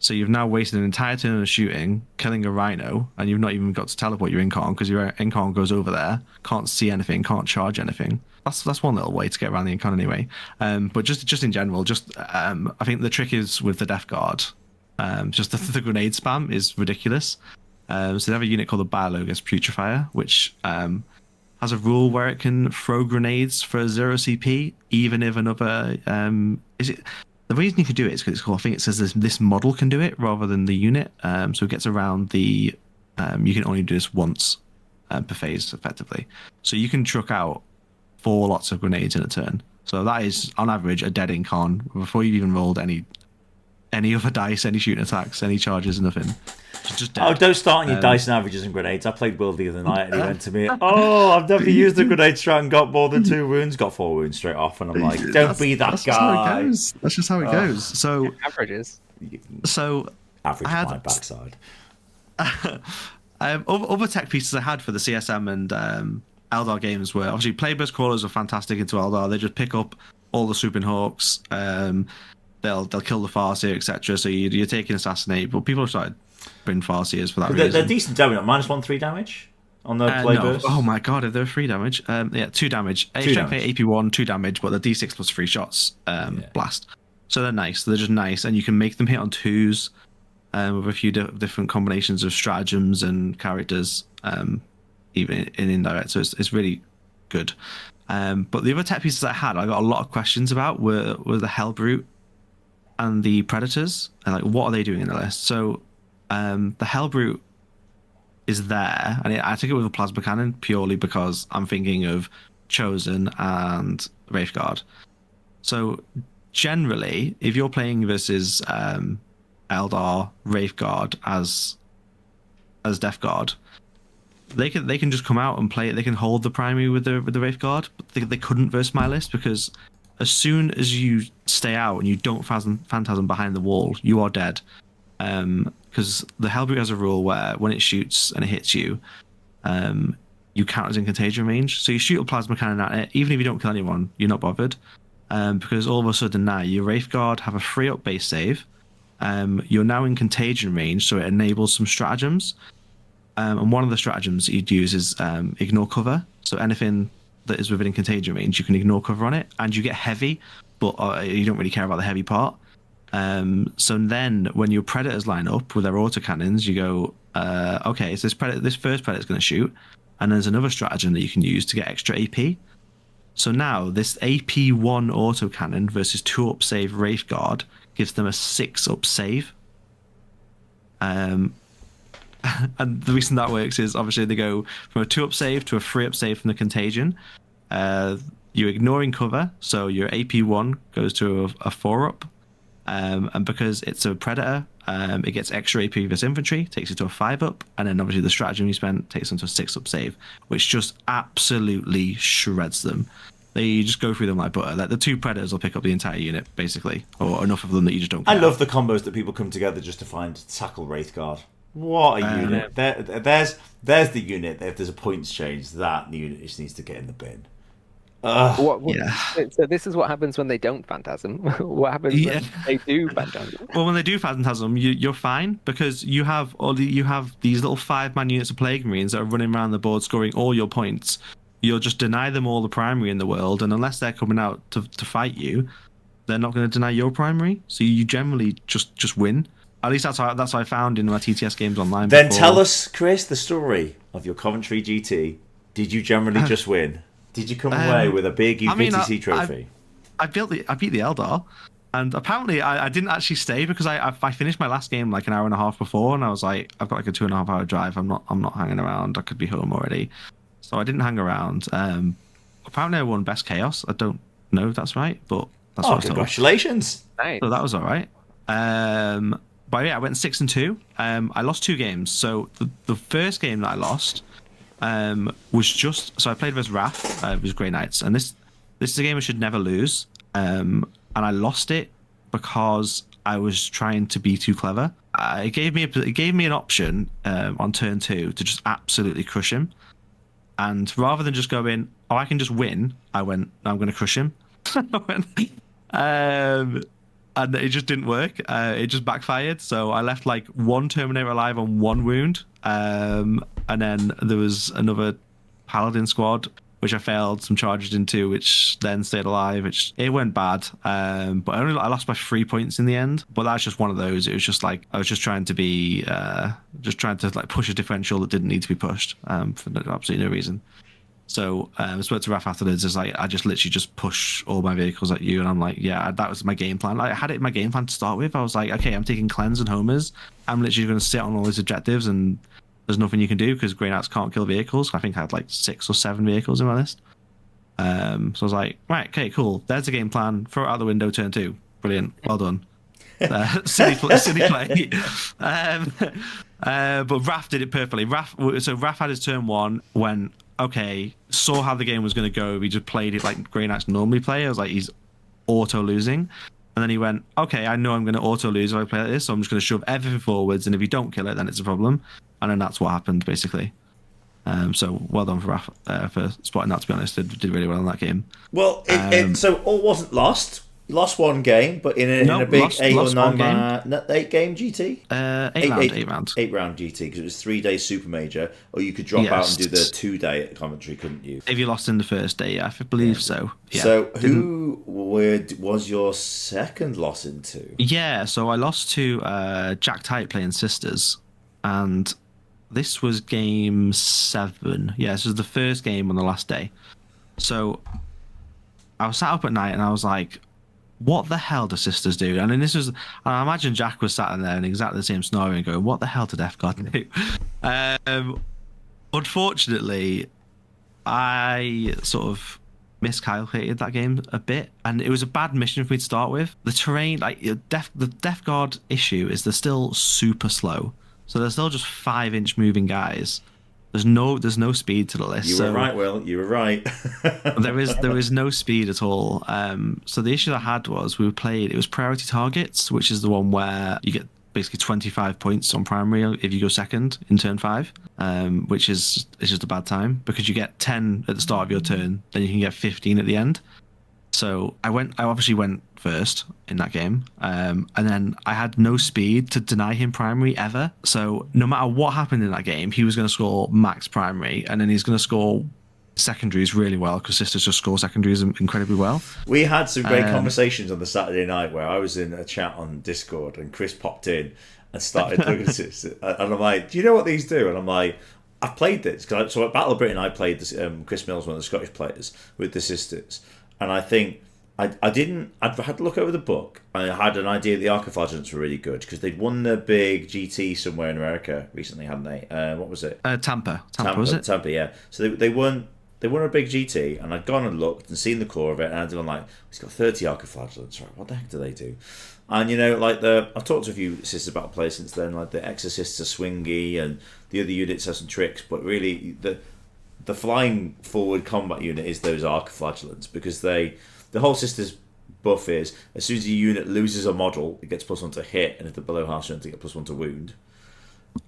So you've now wasted an entire turn of shooting, killing a rhino, and you've not even got to teleport your Incarn because your Incarn goes over there, can't see anything, can't charge anything. That's one little way to get around the Incarn anyway. But just in general, I think the trick is with the Death Guard. Just the grenade spam is ridiculous. So they have a unit called the Biologist Putrefier, which has a rule where it can throw grenades for 0 CP, even if another the reason you can do it is because I think it says this model can do it rather than the unit. So it gets around the you can only do this once per phase effectively. So you can truck out 4 lots of grenades in a turn. So that is on average a dead Incarn before you've even rolled any other dice, any shooting attacks, any charges, nothing. Just dead. Oh, don't start on your dice and averages and grenades. I played Will the other night and he went to me, "Oh, I've never used the grenade strat and got more than 2 wounds." Got 4 wounds straight off, and I'm like, "Don't be that that's guy." Just how it goes. That's just how it goes. So Averages. So average my backside. Other tech pieces I had for the CSM and Eldar games were obviously Playburst Crawlers are fantastic into Eldar. They just pick up all the Swooping Hawks. They'll kill the Farseer, etc. So you're taking Assassinate, but people have started bringing Farseers for that reason. They're decent damage, -1/3 damage on the Playburst. No. Oh my god, if they're 3 damage. 2 damage. Strength 8, AP 1, 2 damage, but they're D6 plus 3 shots blast. So they're nice. They're just nice, and you can make them hit on 2s with a few different combinations of stratagems and characters, even in indirect. So it's really good. But the other tech pieces I got a lot of questions about were the Hellbrute and the Predators, and like what are they doing in the list? So the Hellbrute is there, and I took it with a plasma cannon purely because I'm thinking of Chosen and Wraithguard. So generally, if you're playing versus Eldar Wraithguard as Death Guard, they can just come out and play it. They can hold the primary with the Wraithguard, but they couldn't versus my list because as soon as you stay out and you don't phantasm behind the wall, you are dead. Because the Hellbrute has a rule where when it shoots and it hits you, you count as in contagion range. So you shoot a plasma cannon at it, even if you don't kill anyone, you're not bothered. Because all of a sudden now your Wraithguard have a 3-up base save. You're now in contagion range, so it enables some stratagems. And one of the stratagems you'd use is ignore cover. So anything that is within contagion range, you can ignore cover on it, and you get heavy, but you don't really care about the heavy part. So then when your predators line up with their autocannons, you go, okay, so this first predator's going to shoot, and there's another stratagem that you can use to get extra AP. So now this AP 1 autocannon versus 2-up save Wraithguard gives them a 6-up save. And the reason that works is obviously they go from a 2-up save to a 3-up save from the contagion. You're ignoring cover, so your AP 1 goes to a 4-up. And because it's a predator, it gets extra AP versus infantry, takes it to a 5-up, and then obviously the stratagem you spent takes them to a 6-up save, which just absolutely shreds them. They just go through them like butter. Like the 2 predators will pick up the entire unit, basically, or enough of them that you just don't care. I love the combos that people come together just to tackle Wraithguard. What a unit! There's the unit. If there's a points change, that unit just needs to get in the bin. So this is what happens when they don't phantasm. What happens when they do phantasm? Well, when they do phantasm, you're fine because you have these little 5-man units of Plague Marines that are running around the board scoring all your points. You'll just deny them all the primary in the world, and unless they're coming out to fight you, they're not going to deny your primary. So you generally just win. At least that's what I found in my TTS games online. Then tell us, Chris, the story of your Coventry GT. Did you generally just win? Did you come away with a big UVTC trophy? I beat the Eldar, and apparently I didn't actually stay because I finished my last game like an hour and a half before, and I was like, I've got like a 2.5 hour drive. I'm not hanging around. I could be home already, so I didn't hang around. Apparently I won best chaos. I don't know if that's right, but that's what I was told. Congratulations! Nice. So that was all right. But yeah, I went 6-2. I lost 2 games. So the first game that I lost was just so I played versus Wrath. It was Grey Knights, and this is a game I should never lose. And I lost it because I was trying to be too clever. It gave me an option on turn 2 to just absolutely crush him. And rather than just going, oh, I can just win, I went, no, I'm going to crush him. I and it just didn't work. It just backfired. So I left like one Terminator alive on one wound, and then there was another Paladin squad which I failed some charges into, which then stayed alive. It went bad, but I lost by 3 points in the end. But that's just one of those. It was just like I was just trying to be, like push a differential that didn't need to be pushed for absolutely no reason. So I spoke to Raf afterwards. It's like I just literally just push all my vehicles at you, and I'm like, yeah, that was my game plan. Like, I had it in my game plan to start with. I was like, okay, I'm taking cleanse and homers. I'm literally going to sit on all these objectives and there's nothing you can do because Grey Knights can't kill vehicles. I think I had like 6 or 7 vehicles in my list. So I was like, right, okay, cool. There's the game plan. Throw it out the window, turn 2. Brilliant. Well done. Silly play. But Raf did it perfectly. Raf had his turn 1, went, okay, saw how the game was going to go. He just played it like Grey Knights normally play. I was like, he's auto losing. And then he went, okay, I know I'm going to auto lose if I play like this, so I'm just going to shove everything forwards, and if you don't kill it, then it's a problem. And then that's what happened, basically. So well done for Raf for spotting that, to be honest. Did really well in that game. Well, so all wasn't lost. You lost one game, but in a big lost 8 or 9 game. 8 game GT? 8 round. 8 round GT, because it was 3 day super major, or you could drop out and do the 2 day at Coventry, couldn't you? If you lost in the first day, I believe so. Yeah. So who was your second loss into? Yeah, so I lost to Jack Tight playing Sisters, and this was game 7. Yeah, this was the first game on the last day. So I was sat up at night and I was like, what the hell do Sisters do? And then I imagine Jack was sat in there in exactly the same scenario and going, what the hell did F God do? Unfortunately, I sort of miscalculated that game a bit, and it was a bad mission for me to start with. The terrain, like the Death Guard issue is they're still super slow. So they're still just 5-inch moving guys. There's no speed to the list. You were right, Will. You were right. there is no speed at all. So the issue I had was it was priority targets, which is the one where you get basically 25 points on primary if you go second in turn 5, which is just a bad time because you get 10 at the start of your turn, then you can get 15 at the end. So I obviously went first in that game, and then I had no speed to deny him primary ever. So no matter what happened in that game, he was going to score max primary, and then he's going to score secondaries really well because Sisters just score secondaries incredibly well. We had some great conversations on the Saturday night where I was in a chat on Discord and Chris popped in and started looking at this, and I'm like, do you know what these do? And I'm like, I've played this. So at Battle of Britain I played this, Chris Mills, one of the Scottish players, with the Sisters. And I think I'd had to look over the book. I had an idea that the Archiflagellants were really good because they'd won the big GT somewhere in America recently, hadn't they? What was it? Tampa was it? Tampa, yeah. So they won a big GT, and I'd gone and looked and seen the core of it, and I'd been like, he's got 30 Archiflagellants, right? What the heck do they do? And I've talked to a few Sisters Battle players since then. Like the Exorcists are swingy, and the other units have some tricks, but really the flying forward combat unit is those Archiflagellants because the whole Sisters buff is as soon as a unit loses a model, it gets +1 to hit, and if they're below half strength, they get +1 to wound.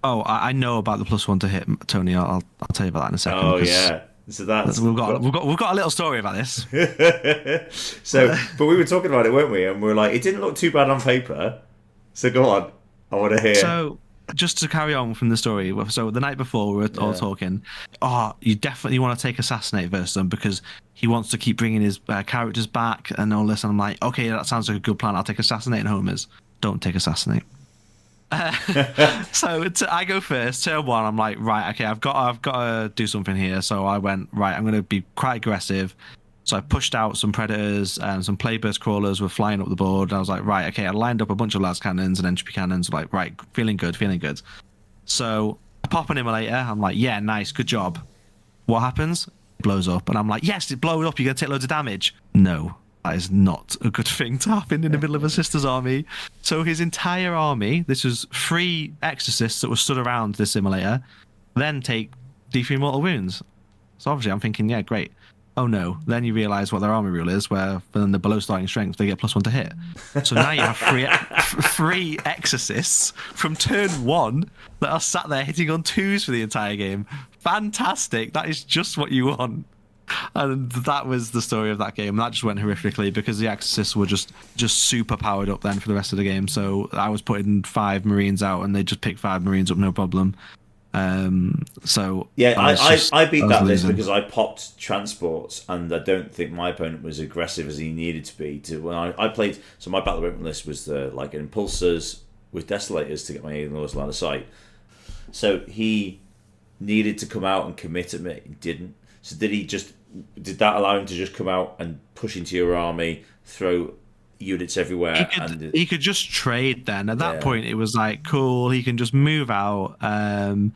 Oh, I know about the +1 to hit, Tony. I'll tell you about that in a second. Oh yeah. So we've got a little story about this. But we were talking about it, weren't we? And we were like, it didn't look too bad on paper. So go on, I want to hear. So just to carry on from the story, so the night before we were all talking. Oh, you definitely want to take Assassinate versus them because he wants to keep bringing his characters back and all this. And I'm like, okay, that sounds like a good plan. I'll take Assassinate and Homers. Don't take Assassinate. So I go first. Turn 1, I'm like, right, okay, I've got to do something here. So I went, right, I'm going to be quite aggressive. So I pushed out some Predators and some Playburst Crawlers were flying up the board. I was like, right, okay, I lined up a bunch of las cannons and entropy cannons. Like, right, feeling good. So I pop an immolator. I'm like, yeah, nice, good job. What happens? It blows up. And I'm like, yes, it blows up. You're going to take loads of damage. No. That is not a good thing to happen in the middle of a Sisters army. So his entire army, this was 3 Exorcists that were stood around this immolator, then take D3 mortal wounds. So obviously I'm thinking, yeah, great. Oh no. Then you realise what their army rule is, where when they're below starting strength, they get +1 to hit. So now you have 3 Exorcists from turn 1 that are sat there hitting on 2s for the entire game. Fantastic. That is just what you want. And that was the story of that game. That just went horrifically because the Axis were just super powered up then for the rest of the game. So I was putting 5 Marines out, and they just picked 5 Marines up, no problem. So yeah, I beat that list losing. because I popped transports, and I don't think my opponent was aggressive as he needed to be. To when I played, so my battle equipment list was like impulsors with desolators to get my lowest line of sight. So he needed to come out and commit at me. He didn't. So did that allow him to just come out and push into your army, throw units everywhere? He could just trade then. At that point, it was like, cool, he can just move out. So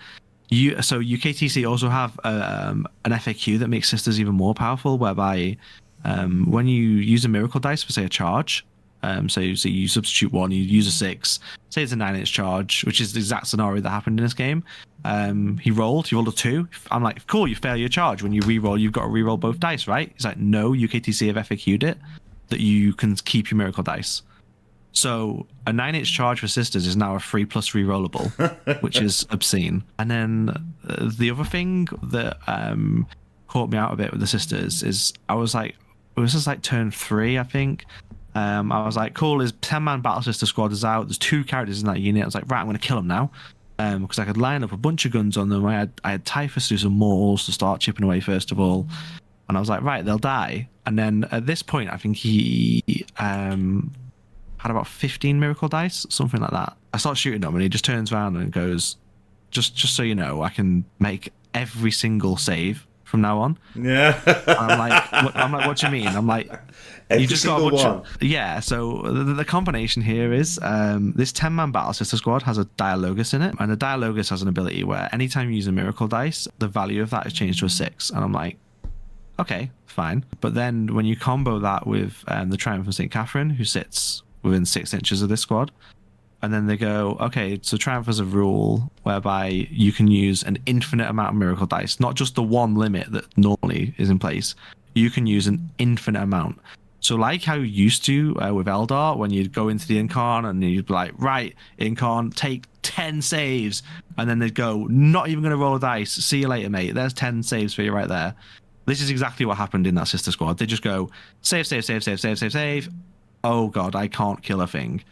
UKTC also have an FAQ that makes sisters even more powerful, whereby when you use a miracle dice for, say, a charge, so you substitute 1, you use a 6, say it's a 9-inch charge, which is the exact scenario that happened in this game. He rolled a 2. I'm like, cool, you fail your charge. When you re-roll, you've got to re-roll both dice, right? He's like, no, UKTC have FAQ'd it, that you can keep your miracle dice. So a 9-inch charge for sisters is now a 3+ re-rollable, which is obscene. And then the other thing that caught me out a bit with the sisters is I was like, it was just like turn 3, I think. I was like, cool, his 10-man battle sister squad is out. There's 2 characters in that unit. I was like, right, I'm going to kill them now. Because I could line up a bunch of guns on them. I had Typhus do some mortals to start chipping away first of all. And I was like, right, they'll die. And then at this point, I think he had about 15 miracle dice, something like that. I start shooting him, and he just turns around and goes, just so you know, I can make every single save from now on. Yeah. I'm like, what do you mean? I'm like, you just got a bunch of, yeah. So the combination here is this 10-man battle sister squad has a Dialogus in it, and the Dialogus has an ability where anytime you use a miracle dice, the value of that is changed to a 6. And I'm like, okay, fine. But then when you combo that with the Triumph of St. Catherine, who sits within 6 inches of this squad, and then they go, okay, so Triumph has a rule whereby you can use an infinite amount of miracle dice, not just the one limit that normally is in place. You can use an infinite amount. So like how you used to with Eldar, when you'd go into the Incarn and you'd be like, right, Incarn, take 10 saves. And then they'd go, not even going to roll a dice. See you later, mate. There's 10 saves for you right there. This is exactly what happened in that sister squad. They just go, save, save, save, save, save, save, save. Oh, God, I can't kill a thing.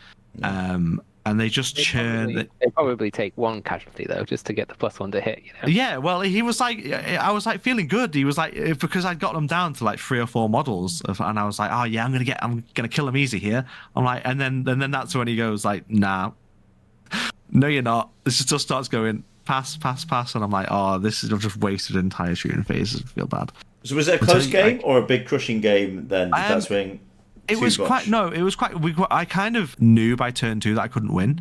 And they just churn. They probably take 1 casualty, though, just to get the +1 to hit, you know? Yeah, well, he was like, I was like feeling good. He was like, because I'd got them down to like 3 or 4 models, and I was like, oh yeah, I'm gonna kill him easy here. I'm like, and then that's when he goes like, nah, no, you're not. This just starts going pass, pass, pass, and I'm like, oh, this is, I've just wasted an entire shooting phase. I feel bad. So was it a close game or a big crushing game then? Did that swing? It was quite. I kind of knew by turn 2 that I couldn't win.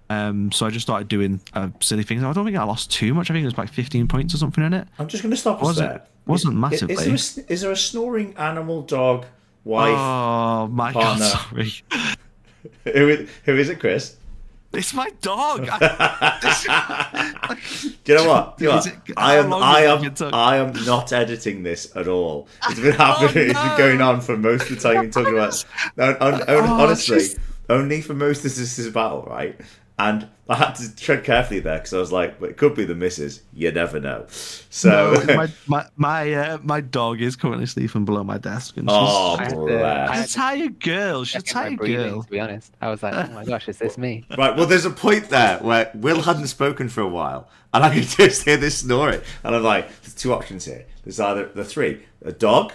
So I just started doing silly things. I don't think I lost too much. I think it was like 15 points or something in it. I'm just going to stop us there. Wasn't massively. Is there a snoring animal, dog, wife, my partner? God, sorry. Who is it, Chris? It's my dog. Do you know what? I am not editing this at all. It's been happening. It's been going on for most of the time. You're talking about. Honestly, only for most of this battle, right? And I had to tread carefully there because I was like, well, it could be the missus. You never know. So my dog is currently sleeping below my desk. And she's a tired girl. She's a tired girl. To be honest, I was like, oh my gosh, is this me? Right. Well, there's a point there where Will hadn't spoken for a while, and I could just hear this snoring, and I'm like, there's 2 options here. There's either the 3: a dog,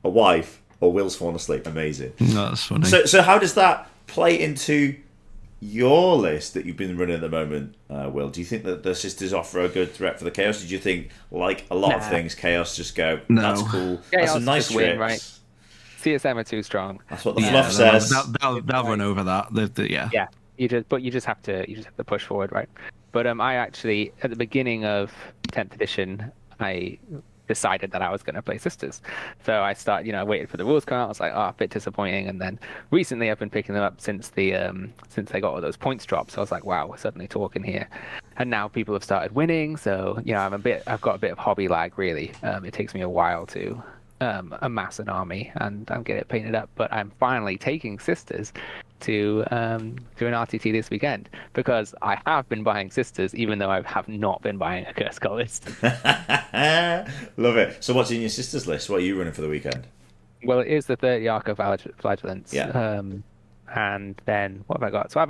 a wife, or Will's fallen asleep. Amazing. No, that's funny. So how does that play into your list that you've been running at the moment, Will? Do you think that the sisters offer a good threat for the Chaos? Did you think, like a lot of things, Chaos just go, that's cool, Chaos that's a nice trick, right? CSM are too strong. That's what the fluff says. They'll run over that. Yeah. You just have to push forward, right? But I actually, at the beginning of 10th edition, I decided that I was going to play sisters. So I started, I waited for the rules to come out. I was like, a bit disappointing. And then recently I've been picking them up since they got all those points dropped. So I was like, wow, we're suddenly talking here. And now people have started winning. So, I've got a bit of hobby lag, really. It takes me a while to amass an army and get it painted up. But I'm finally taking sisters to an RTT this weekend because I have been buying sisters, even though I have not been buying a Curse Cultist. Love it. So what's in your sister's list? What are you running for the weekend? Well, it is the 30 Arc of Flagellants. Yeah. And then what have I got? So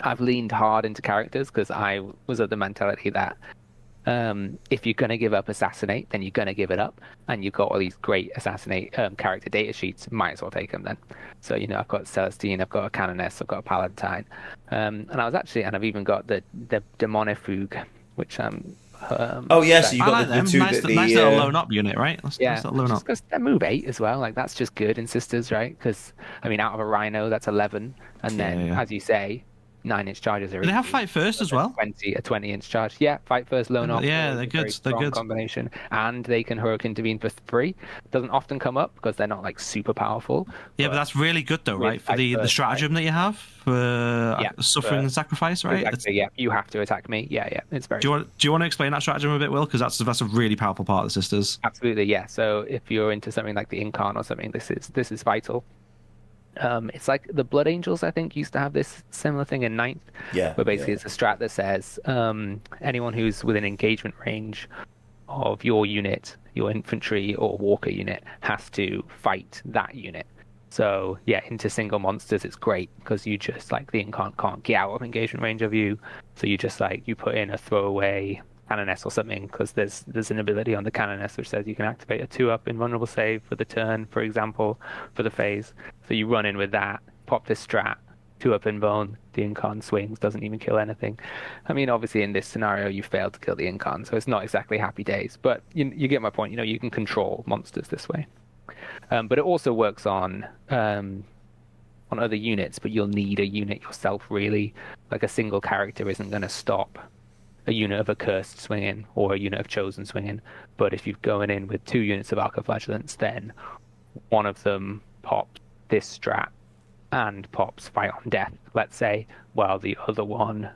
I've leaned hard into characters because I was of the mentality that if you're going to give up Assassinate, then you're going to give it up. And you've got all these great Assassinate character data sheets, might as well take them then. So, I've got Celestine, I've got a Canoness, I've got a Palatine. And I've even got the Demonifuge, which Oh, yeah, so you I got like the them. two... Nice little loan up unit, right? Nice little loan up. because they move 8 as well. Like, that's just good in Sisters, right? Because, out of a Rhino, that's 11. And then, as you say, 9-inch charges are... Do they have Fight First as well? A 20-inch charge. Yeah, Fight First, loan off. Yeah, they're good. They're good. Combination. And they can Heroic Intervene for free. Doesn't often come up because they're not, like, super powerful. Yeah, but that's really good, though, right? For the stratagem that you have for suffering and sacrifice, right? Exactly, yeah. You have to attack me. Yeah, it's very... Do you want to explain that stratagem a bit, Will? Because that's a really powerful part of the Sisters. Absolutely, yeah. So if you're into something like the Incarn or something, this is vital. It's like the Blood Angels, I think, used to have this similar thing in ninth. Yeah. But basically, it's a strat that says anyone who's within engagement range of your unit, your infantry or walker unit, has to fight that unit. So yeah, into single monsters, it's great because you just like the Incarn can't get out of engagement range of you. So you just you put in a throwaway Canoness or something because there's an ability on the Canoness which says you can activate a 2-up invulnerable save for the turn, for example, for the phase. So you run in with that, pop this strat, 2-up invuln, the Incarn swings, doesn't even kill anything. Obviously in this scenario you failed to kill the Incarn, so it's not exactly happy days, but you get my point. You can control monsters this way. But it also works on other units, but you'll need a unit yourself, really. Like a single character isn't going to stop a unit of Accursed swinging or a unit of Chosen swinging. But if you're going in with 2 units of Arc of Flagellants, then one of them pops this strat and pops Fight on Death, let's say, while the other one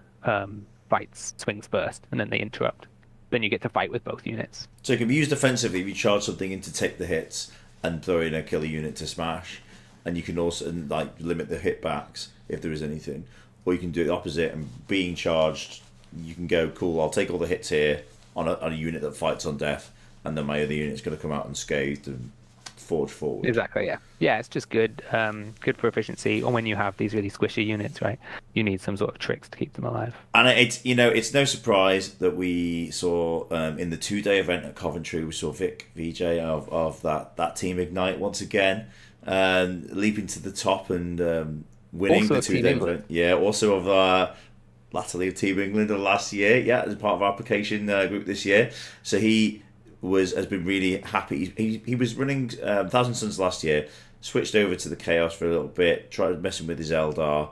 fights Swings Burst, and then they interrupt. Then you get to fight with both units. So it can be used offensively if you charge something in to take the hits and throw in a killer unit to smash. And you can also limit the hitbacks if there is anything. Or you can do the opposite, and being charged, you can go, cool, I'll take all the hits here on a unit that fights on death, and then my other unit's going to come out unscathed and forge forward. Exactly, yeah. Yeah, it's just good good for efficiency. Or when you have these really squishy units, right, you need some sort of tricks to keep them alive. And it's no surprise that we saw in the 2-day event at Coventry, we saw Vic VJ of that team Ignite once again, leaping to the top and winning also the 2-day event. Yeah, also of latterly of Team England of last year, as part of our application group this year. So he has been really happy. He was running Thousand Suns last year, switched over to the Chaos for a little bit, tried messing with his Eldar.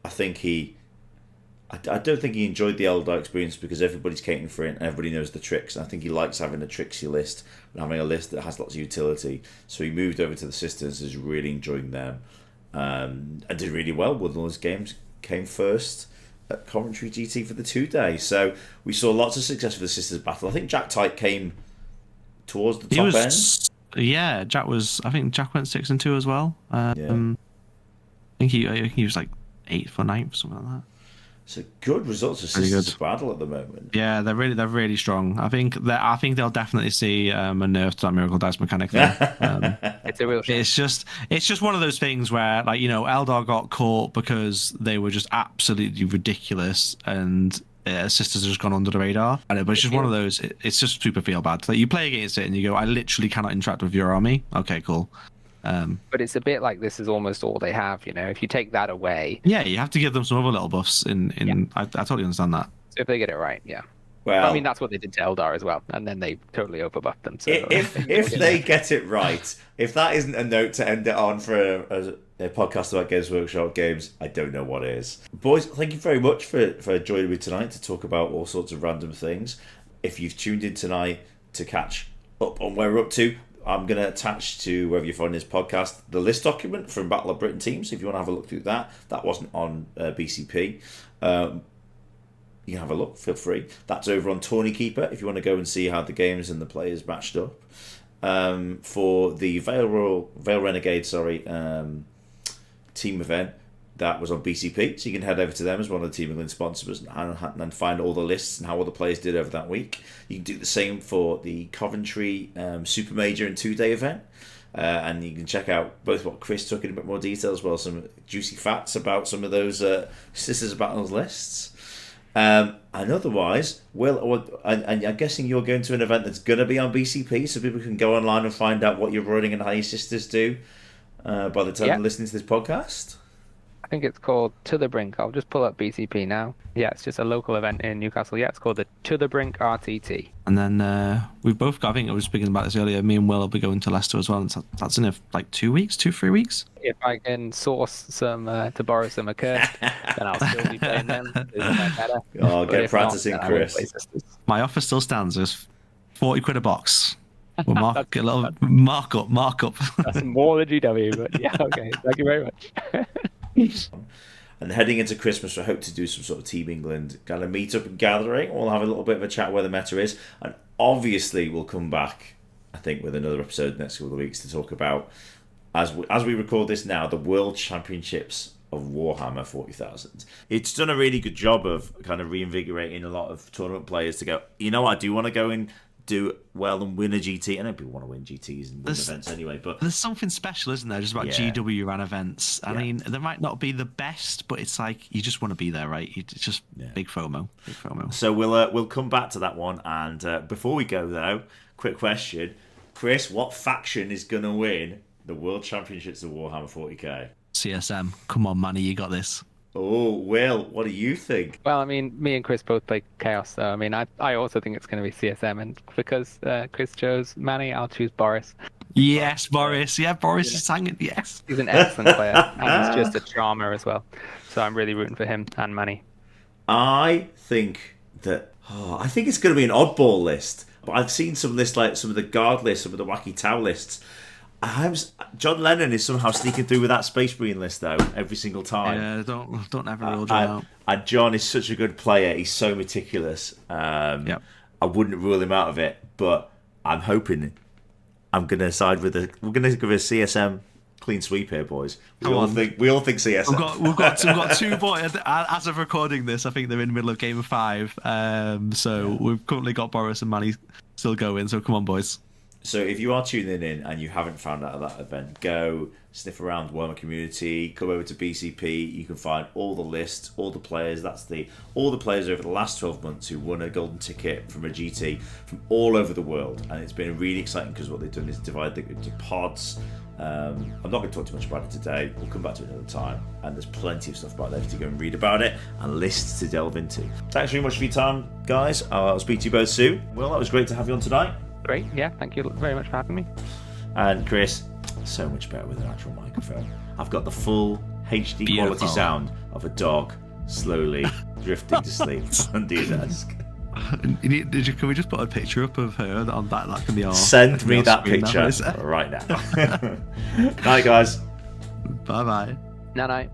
I don't think he enjoyed the Eldar experience because everybody's catering for it and everybody knows the tricks. And I think he likes having a tricksy list and having a list that has lots of utility. So he moved over to the Sisters, is really enjoying them, and did really well. One of those games came first at Coventry GT for the 2-day. So we saw lots of success for the Sisters battle. I think Jack Tyke came towards the top end. Yeah, Jack went 6 and 2 as well. I think he was like 8th or 9th, something like that. So good results for Sisters battle at the moment. Yeah, they're really strong. I think they'll definitely see a nerf to that Miracle Dice mechanic though. It's a real shame. It's just one of those things where Eldar got caught because they were just absolutely ridiculous and Sisters have just gone under the radar. But it's just one of those. It's just super feel bad. You play against it and you go, I literally cannot interact with your army. Okay, cool. But it's a bit like this is almost all they have, if you take that away. Yeah, you have to give them some other little buffs. I totally understand that. So if they get it right, yeah. Well, that's what they did to Eldar as well, and then they totally overbuffed them. So if they get it right, if that isn't a note to end it on for a podcast about Games Workshop games, I don't know what is. Boys, thank you very much for joining me tonight to talk about all sorts of random things. If you've tuned in tonight to catch up on where we're up to, I'm going to attach to wherever you find this podcast the list document from Battle of Britain teams. If you want to have a look through that, that wasn't on BCP. You can have a look, feel free. That's over on Tourney Keeper if you want to go and see how the games and the players matched up. for the Vale Renegades, team event that was on BCP. So you can head over to them as one of the Team England sponsors and find all the lists and how all the players did over that week. You can do the same for the Coventry Super Major and 2-day event. And you can check out both what Chris took in a bit more detail as well, some juicy facts about some of those sisters about those lists. And otherwise, I'm guessing you're going to an event that's going to be on BCP, so people can go online and find out what you're running and how your sisters do by the time they're listening to this podcast. I think it's called To The Brink. I'll just pull up BCP now. Yeah, it's just a local event in Newcastle. Yeah, it's called the To The Brink RTT. And then we've both got, I think I was speaking about this earlier, me and Will will be going to Leicester as well. And that's in 3 weeks. If I can source some to borrow some Accursed, then I'll still be playing them. Better. Oh, get practicing, not, Chris. My offer still stands. There's 40 quid a box. We'll get a little markup. That's more than GW, but yeah, okay. Thank you very much. And heading into Christmas, we hope to do some sort of Team England kind of meet up and gathering. We'll have a little bit of a chat where the meta is, and obviously we'll come back, I think, with another episode next couple of weeks to talk about, as we record this now, the World Championships of Warhammer 40,000. It's done a really good job of kind of reinvigorating a lot of tournament players to go, you know what, I do want to go and do well and win a GT. I know people want to win GTs and win events anyway, but there's something special, isn't there, just about GW ran events. I mean, they might not be the best, but it's like you just want to be there, right? It's just big FOMO. So we'll come back to that one. And before we go though, quick question, Chris: what faction is gonna win the World Championships of Warhammer 40k? CSM. Come on, Manny, you got this. Oh, Will, what do you think? Well, I mean, me and Chris both play Chaos, so I mean, I also think it's going to be CSM, and because Chris chose Manny, I'll choose Boris. Yes, Boris. Yeah, Boris is singing. Yes. He's an excellent player, and he's just a charmer as well. So I'm really rooting for him and Manny. I think it's going to be an oddball list. But I've seen some lists, like some of the guard lists, some of the wacky Tau lists. John Lennon is somehow sneaking through with that Space Marine list though every single time. Yeah, don't ever rule John out. And John is such a good player. He's so meticulous. I wouldn't rule him out of it, but I'm hoping I'm going to side with we're going to give a CSM clean sweep here, boys. We all think CSM. We've got 2 boys as of recording this. I think they're in the middle of game 5. So we've currently got Boris and Manny still going. So come on, boys. So if you are tuning in and you haven't found out about that event, go sniff around the Warhammer community, come over to BCP. You can find all the lists, all the players. All the players over the last 12 months who won a golden ticket from a GT from all over the world. And it's been really exciting because what they've done is divide it into pods. I'm not going to talk too much about it today. We'll come back to it another time. And there's plenty of stuff about there to go and read about it and lists to delve into. Thanks very much for your time, guys. I'll speak to you both soon. Well, that was great to have you on tonight. Great, yeah, thank you very much for having me. And Chris, so much better with an actual microphone. I've got the full HD quality sound of a dog slowly drifting to sleep under your desk. Can we just put a picture up of her on that can be our... Send me that picture right now. Night, guys. Bye-bye. Night-night.